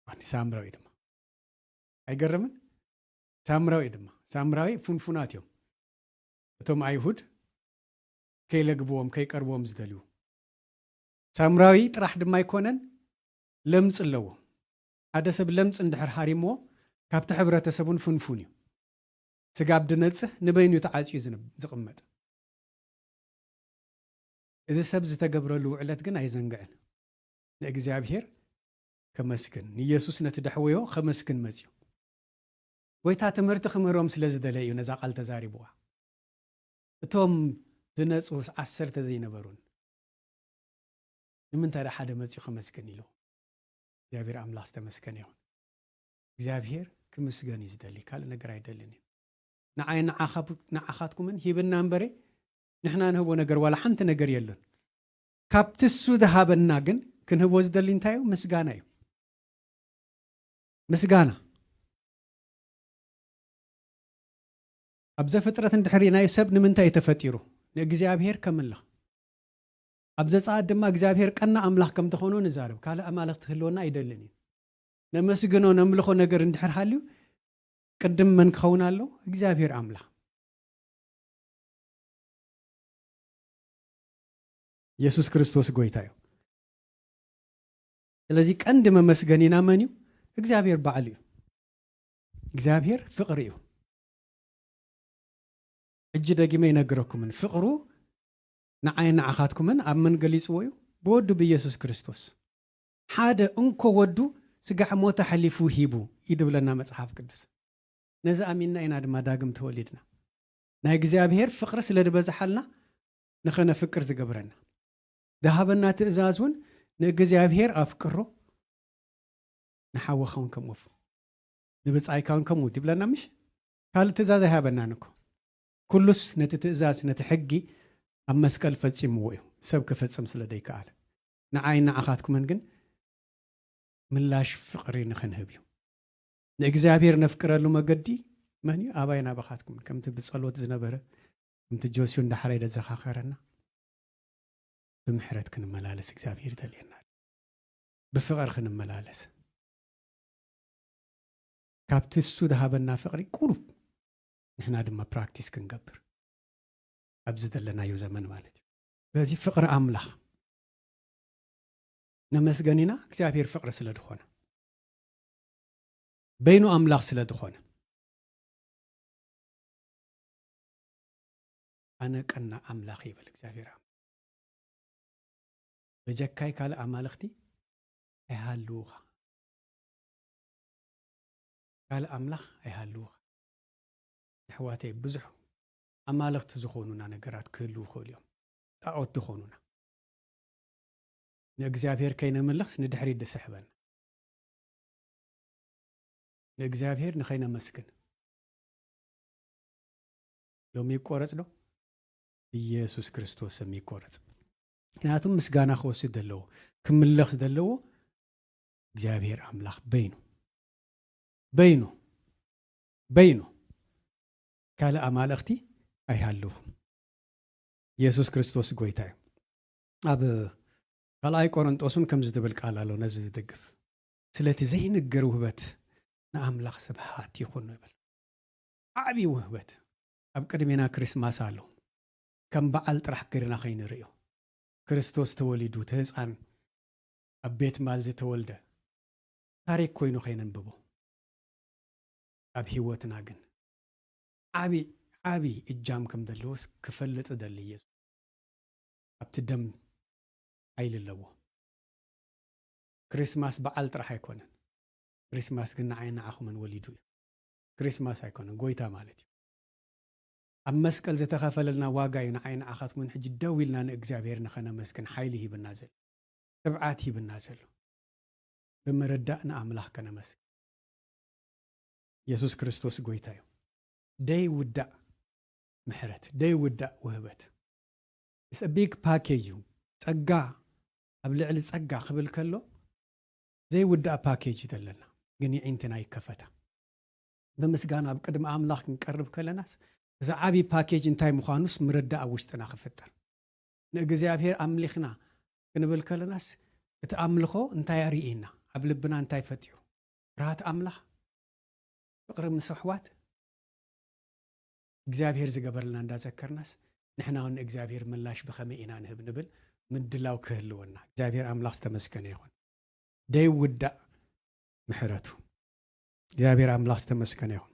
ዋን ሳምራዊ ድማ አይገርምን ሳምራዊ ፉንፉናት እዮም እቶም አይሁድ ከይለግብዎም ከይቀርብዎም ዝደልዩ ሳምራዊ ጥራሕ ድማ አይኮነን ለምጽ ኣለዎ ሓደ ሰብ ለምጽ እንድሕር ሃሪሞ ካብቲ ሕብረተሰቡን ፍንፉን እዩ ስጋብ ድነጽህ ንበይኑ ተዓጽዩ ዝቕመጥ እዚ ሰብ ዝተገብረሉ ውዕለት ግን ኣይዘንግዕን ንእግዚአብሔር ከመስግን ኢየሱስ ነቲ ደሕወዮ ከመስግን መጽዩ ጎይታ ትምህርቲ ክምህሮም ስለ ዝደለዩ ነዛ ቃል ተዛሪብዋ እቶም ዝነጹ 10 ዘይነበሩን ንምንታይ ሓደ መጽዩ ከመስግን ኢሉ እግዚአብሔር አምላክ ተመስገን ይሁን እግዚአብሔር ክምስገን ይዝደሊ ካል ነገር አይደለኒ ንዓይና ንዓኻትኩምን ሂብና እንበሬ ንሕና ንህቦ ነገር ዋላ ሓንቲ ነገር የለን ካብትሱ ዝሃበና ግን ክንህቦ ዝደሊ እንታዩ ምስጋና እዩ ምስጋና ኣብ ዘፍጥረት እንድሕሪ ናይ ሰብ ንምንታይ ተፈጢሩ ንእግዚአብሔር ከምልኽ ኣብ ዘጻአት ድማ እግዚአብሔር ቀና አምላክ ከም ተኾኑ ንዛረብ ካለ አማልክት ትህልወና አይደለኒ ነመስግኖ ነምልኾ ነገር እንድሕር ሃልዩ ቅድም መን ክኸውን ኣሎ እግዚአብሔር አምላክ ኢየሱስ ክርስቶስ ጎይታ እዩ ስለዚህ ቀንዲ መመስገኒና መን እዩ እግዚአብሔር በዓል እዩ እግዚአብሔር ፍቅር እዩ እጅ ደግሜ ይነግረኩምን ፍቅሩ ንዓይን ንዓኻትኩምን ኣብ መን ገሊጽዎ እዩ ብወዱ ብኢየሱስ ክርስቶስ ሓደ እንኮ ወዱ ስጋዕ ሞተ ሓሊፉ ሂቡ ይድብለና መጽሓፍ ቅዱስ ነዚ ኣሚንና ኢና ድማ ዳግም ተወሊድና ናይ እግዚአብሔር ፍቅሪ ስለ ድበዝሓልና ንኸነ ፍቅር ዝገብረና ዳሃበና ትእዛዝ እውን ንእግዚአብሔር ኣፍቅሮ ንሓወኻውን ከምወፉ ንብጻይካውን ከምው ይብለና ምሽ ካልእ ትእዛዝ ኣይሃበናን እኮ ኩሉስ ነቲ ትእዛዝ ነቲ ሕጊ ኣብ መስቀል ፈጺምዎ እዩ ሰብ ክፈጽም ስለ ደይከኣለ ንዓይን ንዓኻትኩምን ግን ምላሽ ፍቅሪ ንኽንህብ እዩ ንእግዚአብሔር ነፍቅረሉ መገዲ መን እዩ ኣባይና ባኻትኩም ከምቲ ብጸሎት ዝነበረ ከምቲ ጆስዩ እንዳሕረይ ደዘኻኸረና ብምሕረት ክንመላለስ እግዚአብሔር ይደልየና ብፍቅር ክንመላለስ ካብቲ እሱ ዝሃበና ፍቅሪ ቁሩብ ንሕና ድማ ፕራክቲስ ክንገብር ኣብዚ ዘለናዮ ዘመን ማለት እዩ በዚ ፍቅሪ አምላክ ነመስገኒና እግዚአብሔር ፍቅሪ ስለ ድኾነ በይኑ አምላክ ስለ ድኾነ ኣነ ቀና አምላክ ይብል እግዚአብሔር በጀካይ ካለ አማልክቲ ኣይሃልውኻ ካለ አምላክ ኣይሃልውኻ أحواتي بزح أمالغ تزخوننا نقرات كله كل يوم أو تخوننا نجزابير كينا ملخص ندحري دسحبن نجزابير نخينا مسكن لو ميقورص له ኢየሱስ ክርስቶስ የሚቆረጽ ምክንያቱም ምስጋና ከወስድ ደለው ክምለኽ ደለው እግዚአብሔር አምላክ በይኑ ካለ አማልክቲ አይሃለሁም ኢየሱስ ክርስቶስ ጎይታ አብ ካልአይ ቆሮንጦስን ከም ዝድብል ቃል አለው ነዚ ዝድግፍ ስለቲ ዘይንገር ውህበት ንአምላኽ ስብሐት ይኹን ይብል ዓቢ ውህበት ኣብ ቅድሜና ክርስማስ አለው كم بعل طرح قرنا خين ريو كريستوس توليدو تهزان أبيت مالزي تولده تاريخ كوينو خينن ببو أب هيوتنا جن عابي إجام كم دلوس كفلت دلي يسوع أبتدم عيل اللو كريسماس بعل طرح يكونن كريسماس قلنا عين عخو من وليدو كريسماس هيكونن قويتا مالتي أمسكال زتخافل لنا واقعين عين عخات من حج الدويلنا نأجزابير نخنا مسكن حيله بالنازل تبعاته بالنازل بمردأنا أملاح كنا مسك يسوع كريستوس قويتايو داي ودأ محرت داي ودأ وهبت It's a big package تسقع قبل على تسقع قبل كله زي ودأ باكيج دلنا قني عينتنا يكفتا بمسقانا بقدم أملاح نقرب كل ناس إذا عبي باكيج انتاي مخانوس مردة أوشتنا خفتر نجزابير أملخنا كنبل كل ناس تأملخو انتاي ريئنا قبل بنا انتاي فتيو رات أملخ بقرب من صحوات إجزابير زقبر لنا ندا ذكر ناس نحنا هون إجزابير ملاش بخمئنا نهب نبل من دلاو كهلونا إجزابير أملخ استمسكن يخون داي ودا محرته إجزابير أملخ استمسكن يخون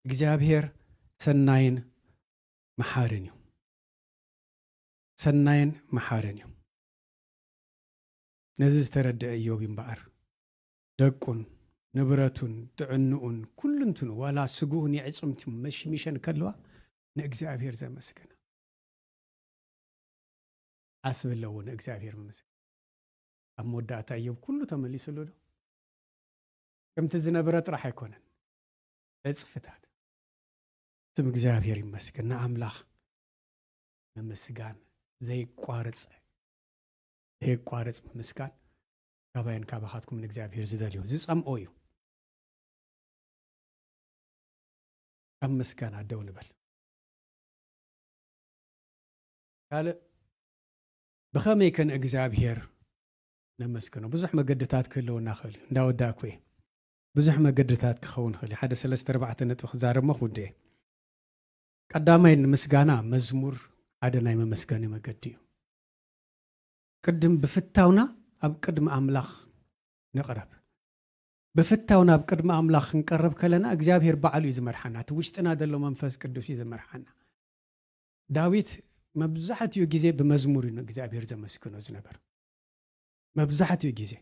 እግዚአብሔር ሰናይን መሓርን እዩ ነዚ ዝተረድአ ኢዮብ ይምበኣር ደቁን ንብረቱን ጥዕንኡን ኩልንትኑ ዋላ ስጉኡን ይዕፅምቲ መሽሚሸን ከለዋ ንእግዚአብሔር ዘመስግን ኣስብለዎ ንእግዚአብሔር መመስግን ኣብ መወዳእታ ኢዮብ ኩሉ ተመሊሱሉ ዶ ከምቲ ዝነበረ ጥራሕ ኣይኮነን እጽፍታት ስም እግዚአብሔር ይመስገን አምላክ መመስጋን ዘይቋረጽ መመስጋን ካባይን ካባኻትኩም ምን እግዚአብሔር ዝደልዩ ዝጸምኦ እዩ ኣብ ምስጋና ደው ንበል ካለ ብኸመይ ከን እግዚአብሔር ነመስግኖ ብዙሕ መገድታት ክህልውና ክእል እዩ እንዳወዳእኩ እየ ብዙሕ መገድታት ክኸውን ክእል ሓደ 3-4 ነጥቢ ክዛረብ መኹድ እየ ቀዳማይ ንምስጋና መዝሙር ሓደ ናይ መመስገኒ መገዲ እዩ ቅድም ብፍታውና ኣብ ቅድሚ ኣምላኽ ንቕረብ ብፍታውና ኣብ ቅድሚ ኣምላኽ ክንቀርብ ከለና እግዚአብሔር በዓሉ እዩ ዝመርሓና እቲ ውሽጥና ዘሎ መንፈስ ቅዱስ እዩ ዝመርሓና ዳዊት መብዛሕትኡ ግዜ ብመዝሙር እዩ እግዚአብሔር ዘመስግኖ ዝነበር መብዛሕትኡ ግዜ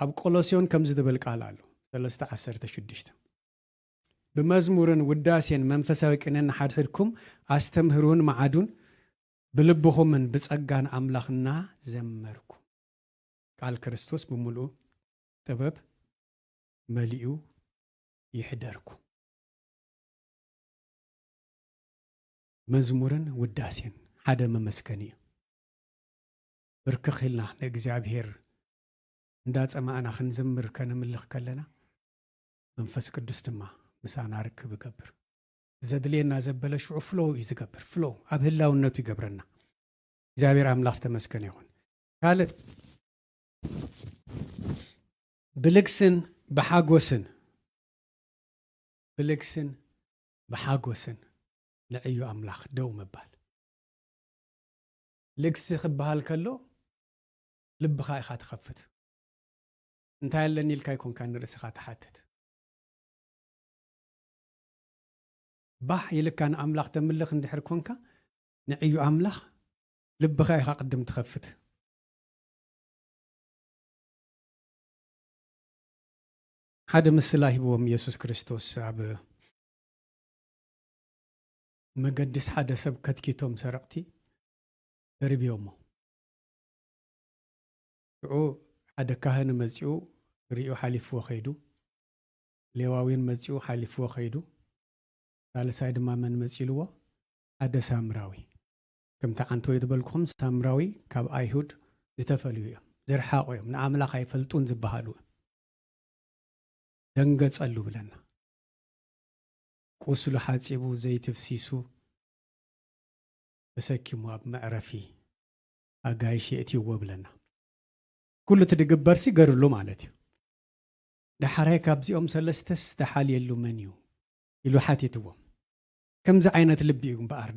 ኣብ ቆሎስዮን ከም ዝብል ቃል ኣሎ 3:16 بمزمورن وداسين منفساوي كنن حدحدكم استمهرون معادون بلبهم من بصقان املاخنا زمركم قال كريستوس بملؤ طبب مليو يحدركم مزمورن وداسين حدا ممسكني بركخلنا لእግዚአብሔር እንዳጸማአና ክንዘምር ከነምልኽ ከለና መንፈስ ቅዱስ ድማ ምሳና ርክብ ይገብር ዘድሌና ዘበለ ሽዑ ፍሎ ይዝገብር ፍሎ ኣብ ህላውነቱ ይገብረና እግዚአብሔር አምላክ ተመስገነ ይሁን ካለ ብልክስን በሓጎስን ለዕዩ አምላክ ደው መባል ልክስ ክበሃል ከሎ ልብኻ ኢኻ ትኸፍት እንታይ ያለኒ ኢልካ ይኮንካ ንርእስኻ ትሓትት ባህ ይልካን አምላክ ተምልኽ እንድሕር ኮንካ ንዕዩ አምላክ ልብኻ ኢኻ ቅድም ትኸፍት ሓደ ምስሊ ሂብዎም ኢየሱስ ክርስቶስ ኣብ መገድስ ሓደ ሰብ ከትኪቶም ሰረቕቲ ደርብዮሞ ሽዑ ሓደ ካህን መጺኡ ሪኡ ሓሊፍዎ ኸይዱ ሌዋዊን መጺኡ ሓሊፍዎ ኸይዱ ሳልሳይ ድማ መን መጺልዎ ሓደ ሳምራዊ ከምቲ ዓንቶ ይትበልኩም ሳምራዊ ካብ ኣይሁድ ዝተፈልዩ እዮም ዝርሓቑ እዮም ንኣምላኽ ኣይፈልጡን ዝበሃሉ ደንገጸሉ ብለና ቁስሉ ሓጺቡ ዘይትፍሲሱ ተሰኪሙ ኣብ መዕረፊ ኣጋይሽ የእትይዎ ብለና ኩሉ ትድግበርሲ ገርሉ ማለት እዩ ዳሓራይ ካብዚኦም ሰለስተስ ተሓልየሉ መን እዩ ኢሉ ሓቲትዎም ከምዚ ዓይነት ልቢ እዩ እምበኣር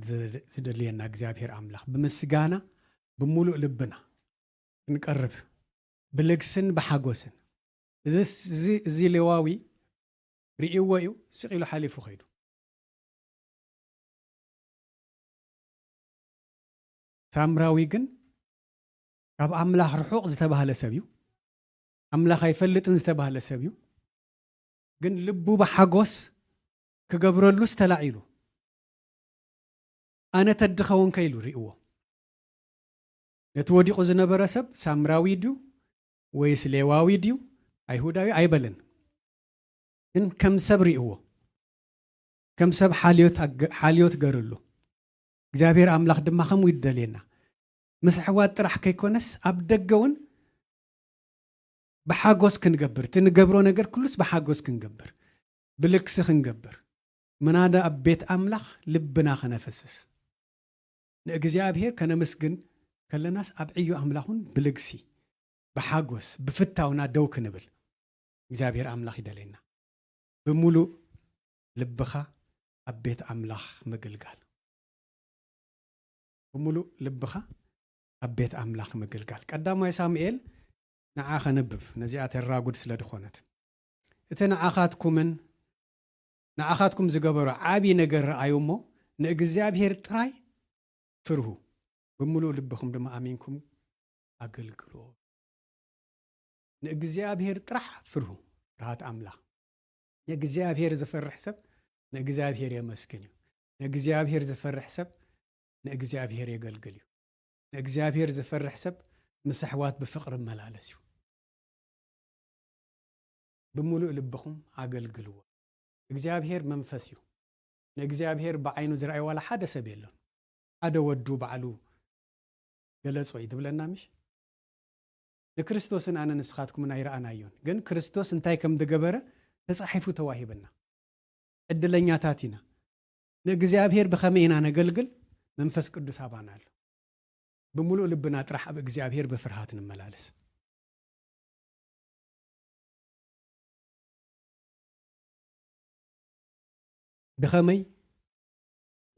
ዝደልየና እግዚኣብሔር ኣምላኽ ብምስጋና ብምሉእ ልብና ክንቀርብ ብልግስን ብሓጎስን እዚ ሌዋዊ ርእይዎ እዩ ስቕ ኢሉ ሓሊፉ ኸይዱ ሳምራዊ ግን ካብ ኣምላኽ ርሑቕ ዝተባህለ ሰብ እዩ ኣምላኽ ኣይፈልጥን ዝተባህለ ሰብ እዩ ግን ልቡ ብሓጎስ ክገብረሉ ዝተላዒሉ ኣነ ተድኸውን ከኢሉ ርእይዎ ነቲ ወዲቑ ዝነበረ ሰብ ሳምራዊ ድዩ ወይስ ሌዋዊ ድዩ ኣይሁዳዊ ኣይበለን ግን ከም ሰብ ርእይዎ ከም ሰብ ሓልዮት ገርሉ እግዚአብሔር ኣምላኽ ድማ ከምኡ ይደልየና ምስ ኣሕዋት ጥራሕ ከይኮነስ ኣብ ደገ እውን ብሓጎስ ክንገብር ትንገብሮ ነገር ኩሉስ ብሓጎስ ክንገብር ብልክሲ ክንገብር ምናዳ ኣብ ቤት ኣምላኽ ልብና ከነፈስስ ንእግዚአብሔር ከነመስግን ከለናስ ኣብ ዕዮ ኣምላኹን ብልግሲ ብሓጎስ ብፍታውና ደው ክንብል እግዚአብሔር ኣምላኽ ይደልየና ብምሉእ ልብኻ ኣብ ቤት ኣምላኽ ምግልጋል ብምሉእ ልብኻ ኣብ ቤት ኣምላኽ ምግልጋል ቀዳማይ ሳሙኤል ንዓኸ ነብብ ነዚኣ ተራጉድ ስለ ድኾነት እቲ ንዓኻትኩም ዝገበሮ ዓብይ ነገር ረኣዩ እሞ ንእግዚአብሔር ጥራይ ፍርሁ ብምሉእ ልብኹም ድማ ኣሚንኩም ኣገልግሎ ንእግዚአብሔር ጥራሕ ፍርሁ ራሃት ኣምላኽ ንእግዚአብሔር ዝፈርሕ ሰብ ንእግዚአብሔር የመስግን እዩ ንእግዚአብሔር ዝፈርሕ ሰብ ንእግዚአብሔር የገልግል እዩ ንእግዚአብሔር ዝፈርሕ ሰብ ምስ ኣሕዋት ብፍቕሪ መላለስ እዩ ብምሉእ ልብኹም ኣገልግልዎ እግዚአብሔር መንፈስ እዩ ንእግዚአብሔር ብዓይኑ ዝረኣይ ዋላ ሓደ ሰብ የለን ሓደ ወዱ ባዕሉ ገለጾ ይትብለና ምሽ ንክርስቶስን ኣነ ንስኻትኩምን ኣይረኣናዮን ግን ክርስቶስ እንታይ ከም ዝገበረ ተጻሒፉ ተዋሂበና ዕድለኛታት ኢና ንእግዚአብሔር ብኸመይ ኢና ነገልግል መንፈስ ቅዱስ ኣባና ኣሎ ብምሉእ ልብና ጥራሕ ኣብ እግዚአብሔር ብፍርሃት ንመላለስ ብኸመይ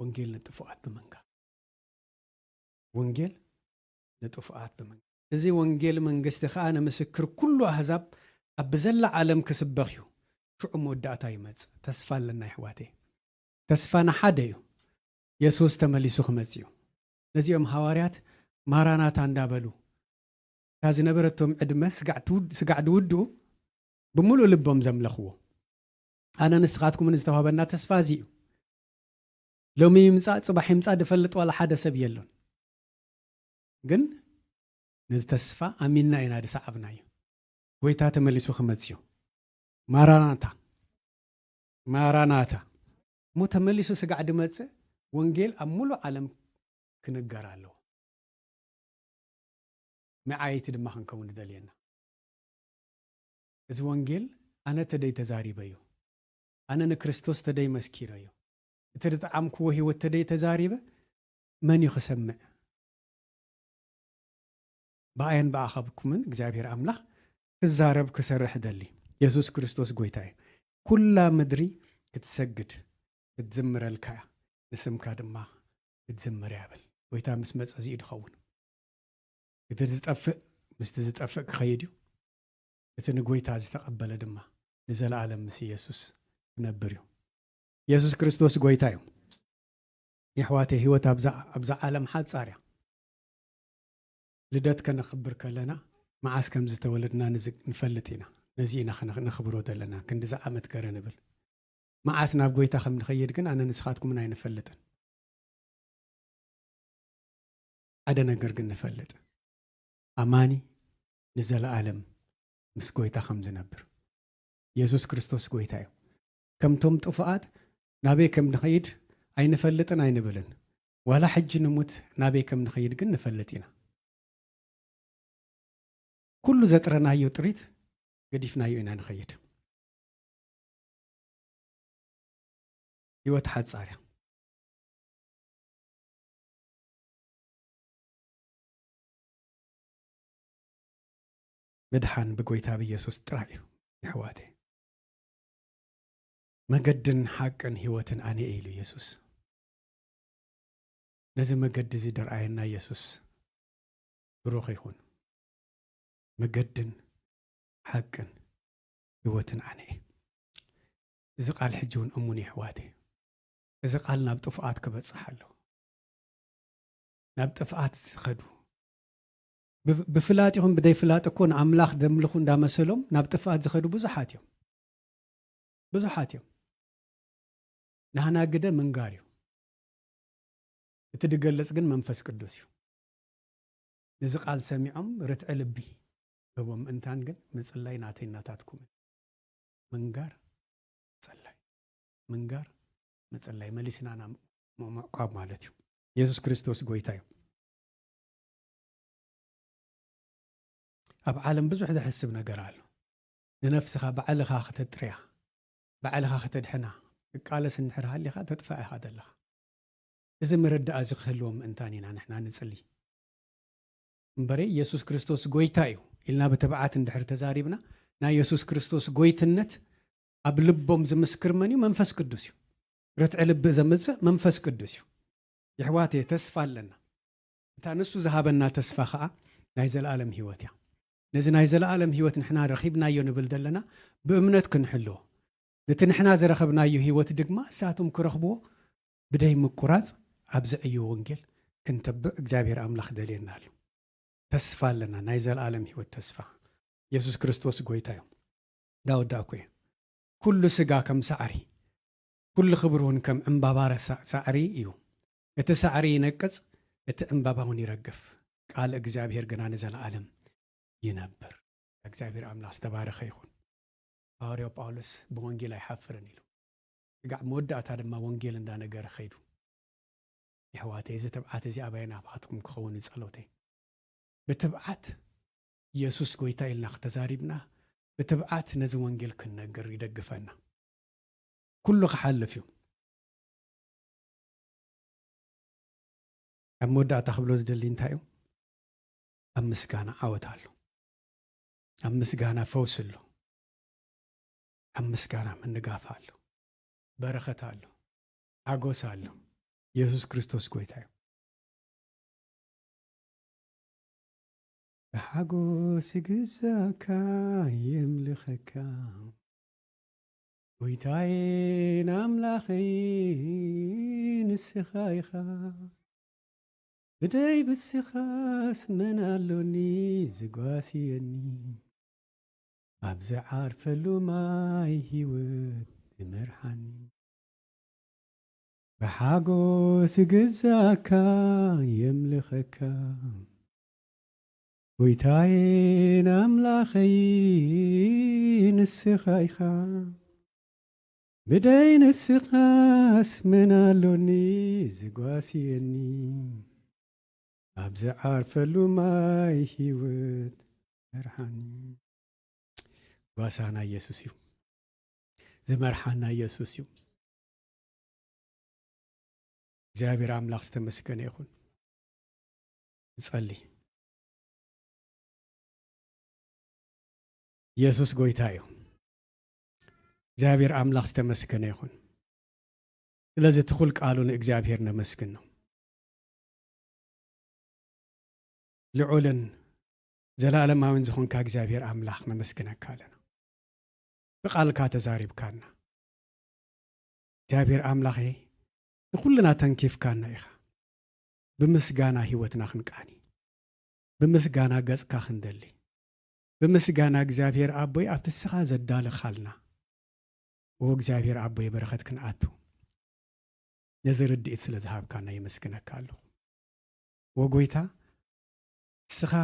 ወንጌል ንጥፉኣት ብምንጋር ወንጌል ንጥፉኣት ብምንጋር እዚ ወንጌል መንግስቲ ከዓ ንምስክር ኩሉ ኣህዛብ ኣብ ብዘላ ዓለም ክስበኽ እዩ ሽዑ መወዳእታ ይመጽእ ተስፋ ኣለና ኣሕዋቴ ተስፋና ሓደ እዩ ኢየሱስ ተመሊሱ ክመጽእ እዩ ነዚኦም ሐዋርያት ማራናታ እንዳበሉ እታ ዝነበረቶም ዕድመ ስጋዕ ድውድኡ ብምሉእ ልቦም ዘምለኽዎ ኣነ ንስኻትኩምን ዝተዋህበና ተስፋ እዚ እዩ ሎሚ ይምጻእ ጽባሕ ይምጻእ ድፈልጥ ዋላ ሓደ ሰብ የለን ግን ነዚ ተስፋ ኣሚንና ኢና ድሰዓብና እዩ ጎይታ ተመሊሱ ክመጽእ እዩ ማራናታ ሞ ተመሊሱ ስጋዕ ድመጽእ ወንጌል ኣብ ሙሉእ ዓለም ክንገር ኣለዎ መዓይቲ ድማ ክንከውን ደልየና እዚ ወንጌል ኣነ ተደይ ተዛሪበ እዩ ኣነ ንክርስቶስ ተደይ መስኪረ እዩ እቲ ድጣዓምክዎ ህይወት ተደይ ተዛሪበ መን ይኽሰምዕ ብኣየን ብኣኸብኩምን እግዚአብሔር ኣምላኽ ክዛረብ ክሰርሕ ደሊ ኢየሱስ ክርስቶስ ጎይታ እዩ ኩላ ምድሪ ክትሰግድ ክትዝምረልካ ንስምካ ድማ ክትዝምር ያብል ጎይታ ምስ መጸ እዚ ድኸውን እቲ ዝጠፍእ ምስቲ ዝጠፍእ ክኸይድ እዩ እቲ ንጎይታ ዝተቐበለ ድማ ንዘለዓለም ምስ ኢየሱስ ክነብር እዩ ኢየሱስ ክርስቶስ ጎይታ እዩ የሕዋቴ ህይወት ኣብዛ ዓለም ሓጻር እያ ልደት ከነኽብር ከለና መዓስ ከም ዝተወለድና ንፈልጥ ኢና نزينا نخبرو دلنا كند زعمت كرنبل ما عسنا بقويتا خم نخيد كن أنا نسخاتكم من أين فلتن عدنا قرقن نفلت أماني نزل عالم مس قويتا خم زنبر يسوس كريستوس قويتايو كم توم طفات نابي كم نخيد أين فلتن أين بلن ولا حج نموت نابي كم نخيد كن نفلتينا كل زترنا يطريت قديفنا يوينا نخيد يوت حد صاري مدحان بقويتا بيسوس ترايو يحواتي مقدن حقن هيوتن أني إيلو يسوس لازم مقد زي درعينا يسوس بروخ يخون مقدن حقن هيوتن أني إذا قال حجون أموني حواتي إذا قال نابطفقات كبت صحلو نابطفقات خدو بفلاتهم بدي فلات أكون أملاخ دملخون دا مسلم نابطفقات زخدو بزحاتيهم نحنا قد من قاريو تدقلس قن منفس قدوسيو إذا قال سميعهم رتع لبي بوم انتان قن مصلاي ناتي ناتاتكم منقار مصلاي منقار مصلاي مليسنا أنا مقاب مالتيو يسوس كريستوس قويتايو أب عالم بزح ده حسبنا قرالو لنفسها بعلخا ختتريا بعلخا ختدحنا قال سنحرها اللي خا تدفع هذا لها إذا مرد أزخ لهم انتانينا نحنا نصلي مبري يسوس كريستوس قويتايو إلنا بتبعات اندحر تزاريبنا نا يسوس كريستوس قويتنت أب لبهم زمسكر منيو منفس قدوسيو رتع لب زمزة منفس قدوسيو يحواتي تسفى لنا تانسو ذهبنا تسفى خا نايز العالم هيوتيا نزي نايز العالم هيوت نحنا رخيبنا يو نبلد لنا بأمنت كنحلو نتنحنا زرخبنا يو هيوت دقما ساتم كرخبو بداي مقراص أبزعيو ونجل كنتبع እግዚአብሔር አምላክ ደሌናል ተስፋ ለና ናይዘል ዓለም ህይወት ተስፋ ኢየሱስ ክርስቶስ ጎይታዮ ዳውድ አኩይ ኩሉ ስጋ ከም ሳዕሪ ኩሉ ክብሩን ከም ዕምባባረ ሳዕሪ እዩ እቲ ሳዕሪ ይነቅጽ እቲ ዕምባባውን ይረግፍ ቃል እግዚአብሔር ገና ንዘለ ዓለም ይነብር እግዚአብሔር አምላክ ተባረከ ይሁን ሐዋርያው ጳውሎስ በወንጌል አይሐፍርን ይሉ ጋር መወዳታ ድማ ወንጌል እንዳነገረ ኸይዱ يحواتي إذا تبعات زي أبينا بحطكم كخون صلوتي بتبعات يسوس قويتا إلنا اختزاريبنا بتبعات نزوان جل كنا قري دقفنا كله حل فيهم أمودة تخبلوز دلين تايو أمسكانا عوتالو أمسكانا فوسلو أمسكانا من نقافالو بركتالو عقوسالو ኢየሱስ ክርስቶስ ጎይታዮ በሐጎስ ግዛካ የምልኸካ ጎይታዬን አምላኸይ ንስኻ ኢኻ ብደይ ብስኻስ መን ኣሎኒ ዝጓስየኒ ኣብ ዝዓርፈሉ ማይ ህይወት ዝመርሓኒ بحاجوس جزاكا يملخكا ويتاين أملاخين السخايخا بدين السخاس من اللوني زقواسيني أبزع عارف اللوماي هيوت مرحاني واسانا يسوسيو زمرحانا يسوسيو እግዚአብሔር አምላክ ተመስገነ ይሁን እንጸልይ ኢየሱስ ጎይታዮ እግዚአብሔር አምላክ ተመስገነ ይሁን ስለዚህ ትኩል ቃሉን እግዚአብሔር ነመስግን ነው ልዑልን ዘላለማዊን ዝኾንካ እግዚአብሔር አምላክ ነመስግነካ አለና በቃልካ ተዛሪብካና እግዚአብሔር አምላክ كلنا تنكيف كان إخا بمسجانا هيوتنا خنقاني بمسجانا جز كاخندلي بمسجانا እግዚአብሔር አቦይ አብትስኻ ዘዳልኻልና ወእግዚአብሔር አቦይ በረኸት ክንአቱ ነዝርድኢት ስለ ዝሃብካና ይመስግነካ ኣለኹ ወጎይታ ስኻ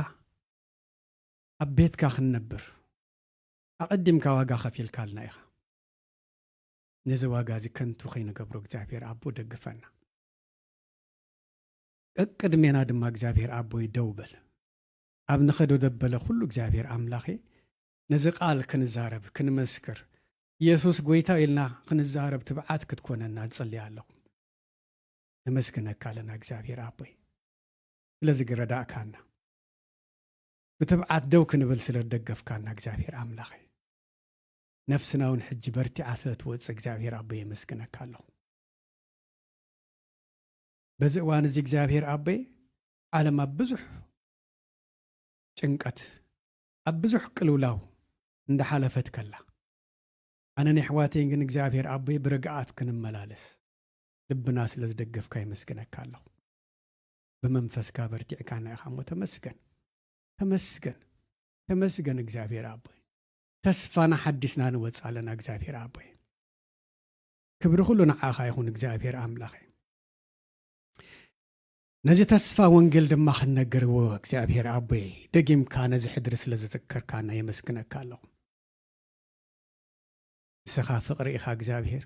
ኣብ ቤትካ ክንነብር ኣቐዲምካ ዋጋ ኸፊልካልና ኢኻ ነዚ ዋጋ እዚ ከንቱ ኸይንገብሮ እግዚአብሔር አቦ ደግፈና ቅድሜና ድማ እግዚአብሔር አቦይ ደው በል ኣብ ንኸዶ ደበለ ሁሉ እግዚአብሔር አምላኼ ነዚ ቃል ክንዛረብ ክንመስክር ኢየሱስ ጎይታ ኢልና ክንዛረብ ትብዓት ክትኮነና ንጽልይ ኣለኹ ነመስግነካ ኣለና እግዚአብሔር አቦይ ስለዚ ግረዳእካና ብትብዓት ደው ክንብል ስለ ደገፍካና እግዚአብሔር አምላኼ ነፍስናውን ሕጂ በርቲዓ ስለ ትወፅእ እግዚአብሔር አቦይ የመስግነካ ኣለኹ በዚ እዋን እዚ እግዚአብሔር አቦይ ዓለም ኣብ ብዙሕ ጭንቀት ኣብ ብዙሕ ቅልውላው እንዳሓለፈት ከላ ኣነ ንሕዋተይን ግን እግዚአብሔር አቦይ ብርግኣት ክንመላለስ ልብና ስለ ዝደገፍካ ይመስግነካ ኣለኹ በመንፈስካ በርቲዕካና ኢኻ እሞ ተመስገን ተመስገን ተመስገን እግዚአብሔር አቦይ ተስፋና ሓዲስና ንወፅእ ኣለና እግዚአብሔር አቦይ ክብሪ ኩሉ ንዓኻ ይኹን እግዚአብሔር አምላኸ ነዚ ተስፋ ወንጌል ድማ ክንነግርዎ እግዚአብሔር አቦይ ደጊምካ ነዚ ሕድሪ ስለ ዝዝከርካና የመስግነካ ኣለኹ ንስኻ ፍቕሪ ኢኻ እግዚአብሔር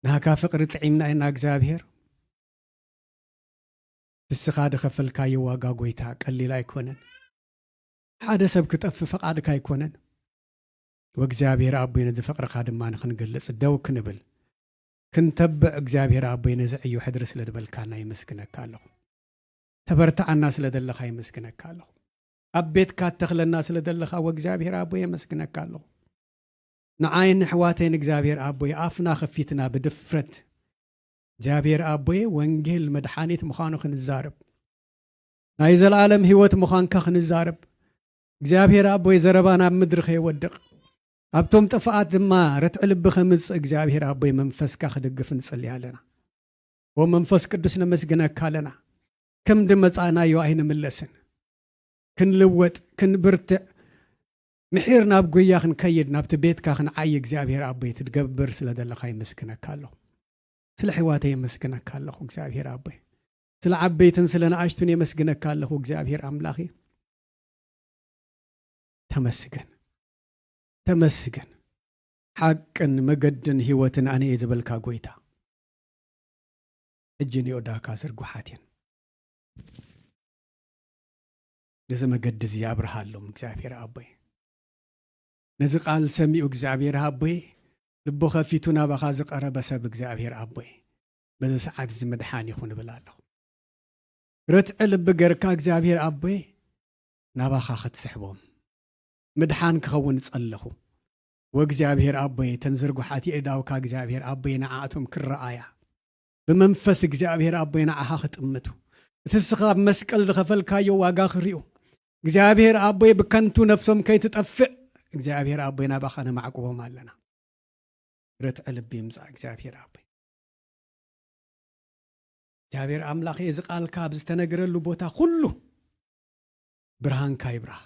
ናካ ፍቕሪ ጥዒምና ኢና እግዚአብሔር ንስኻ ድኸፈልካዮ ዋጋ ጎይታ ቀሊል ኣይኮነን ሓደ ሰብ ክጠፍ ፈቃድካ ኣይኮነን ወእግዚአብሔር አቦይ ነዚ ፍቕርካ ድማ ንክንገልጽ ደው ክንብል ክንተብዕ እግዚአብሔር አቦይ ነዚ ዕዩ ሕድሪ ስለ ድበልካና ይመስግነካ ኣለኹ ተበርታዓና ስለ ደለኻ ይመስግነካ ኣለኹ ኣብ ቤትካ ተኽለና ስለ ደለኻ ወእግዚአብሔር አቦይ የመስግነካ ኣለኹ ንዓይን ሕዋተይን እግዚአብሔር አቦይ ኣፍና ኸፊትና ብድፍረት እግዚአብሔር አቦይ ወንጌል መድሓኒት ምዃኑ ክንዛረብ ናይ ዘለዓለም ህይወት ምዃንካ ክንዛረብ እግዚአብሔር አቦይ ዘረባና ኣብ ምድሪ ኸይወድቕ ኣብቶም ጥፍኣት ድማ ረትዕ ልቢ ኸምፅእ እግዚአብሔር አቦይ መንፈስካ ክድግፍ ንጽልይ ኣለና ወመንፈስ ቅዱስ ነመስግነካ ኣለና ከም ድመጻእናዮ ኣይንምለስን ክንልወጥ ክንብርትዕ ምሒር ናብ ጉያ ክንከይድ ናብቲ ቤትካ ክንዓይ እግዚአብሔር አቦይ ትትገብር ስለ ዘለኻ ይመስግነካ ኣለኹ ስለ ሕዋተይ የመስግነካ ኣለኹ እግዚአብሔር አቦይ ስለ ዓበይትን ስለ ንኣሽቱን የመስግነካ ኣለኹ እግዚአብሔር አምላኺ ተመስገን ተመስገን ሓቅን መገድን ህይወትን ኣነ እየ ዝበልካ ጎይታ ሕጂ ንዮዳካ ዝርጉሓት እየን ነዚ መገዲ እዚ ኣብርሃሎም እግዚአብሔር አቦይ ነዚ ቃል ሰሚዑ እግዚአብሔር አቦይ ልቦ ኸፊቱ ናባኻ ዝቐረበ ሰብ እግዚአብሔር አቦይ በዚ ሰዓት እዚ መድሓን ይኹን እብል ኣለኹ ርትዕ ልቢ ገርካ እግዚአብሔር አቦይ ናባኻ ክትስሕቦም ምድሓን ክኸውን ጸለኹ ወእግዚአብሔር አቦይ ተንዝርጉሓት የእዳውካ እግዚአብሔር አቦይ ንዓእቶም ክረአያ ብመንፈስ እግዚአብሔር አቦይ ንዓኻ ክጥምቱ እቲ ስኻ ኣብ መስቀል ዝኸፈልካዮ ዋጋ ክሪኡ እግዚአብሔር አቦይ ብከንቱ ነፍሶም ከይትጠፍእ እግዚአብሔር አቦይ ናባኻ ነማዕቅቦም ኣለና ርትዕ ልቢ ይምጻእ እግዚአብሔር አቦይ እግዚአብሔር አምላኽ እዚ ቃልካ ኣብ ዝተነገረሉ ቦታ ኩሉ ብርሃንካ ይብራህ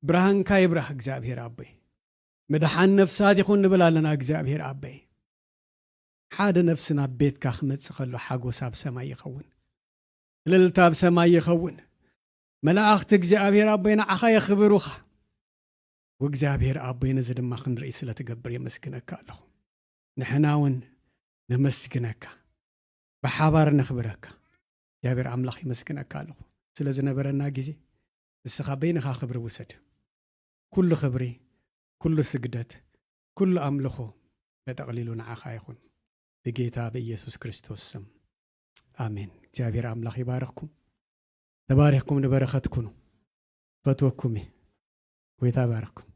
ብርሃንካ ይብራህ እግዚአብሔር አቦይ መድሓን ነፍሳት ይኹን ንብል ኣለና እግዚአብሔር አቦይ ሓደ ነፍስን ኣብ ቤትካ ክመጽእ ከሎ ሓጎስ ኣብ ሰማይ ይኸውን እልልታ ኣብ ሰማይ ይኸውን መላእኽቲ እግዚአብሔር አቦይ ንዓኻ የኽብሩኻ ወእግዚአብሔር አቦይ ነዚ ድማ ክንርኢ ስለ ትገብር የመስግነካ ኣለኹ ንሕና እውን ነመስግነካ ብሓባር ነኽብረካ እግዚአብሔር ኣምላኽ ይመስግነካ ኣለኹ ስለ ዝነበረና ጊዜ ንስኻ በይንኻ ክብሪ ውሰድ ኩሉ ክብሪ ኩሉ ስግደት ኩሉ ኣምልኾ ተጠቕሊሉ ንዓኻ ይኹን ብጌታ ብኢየሱስ ክርስቶስ ስም ኣሜን እግዚአብሔር ኣምላኽ ይባረኽኩም ተባሪኽኩም ንበረኸት ኩኑ ፈትወኩም ጎይታ ባረኽኩም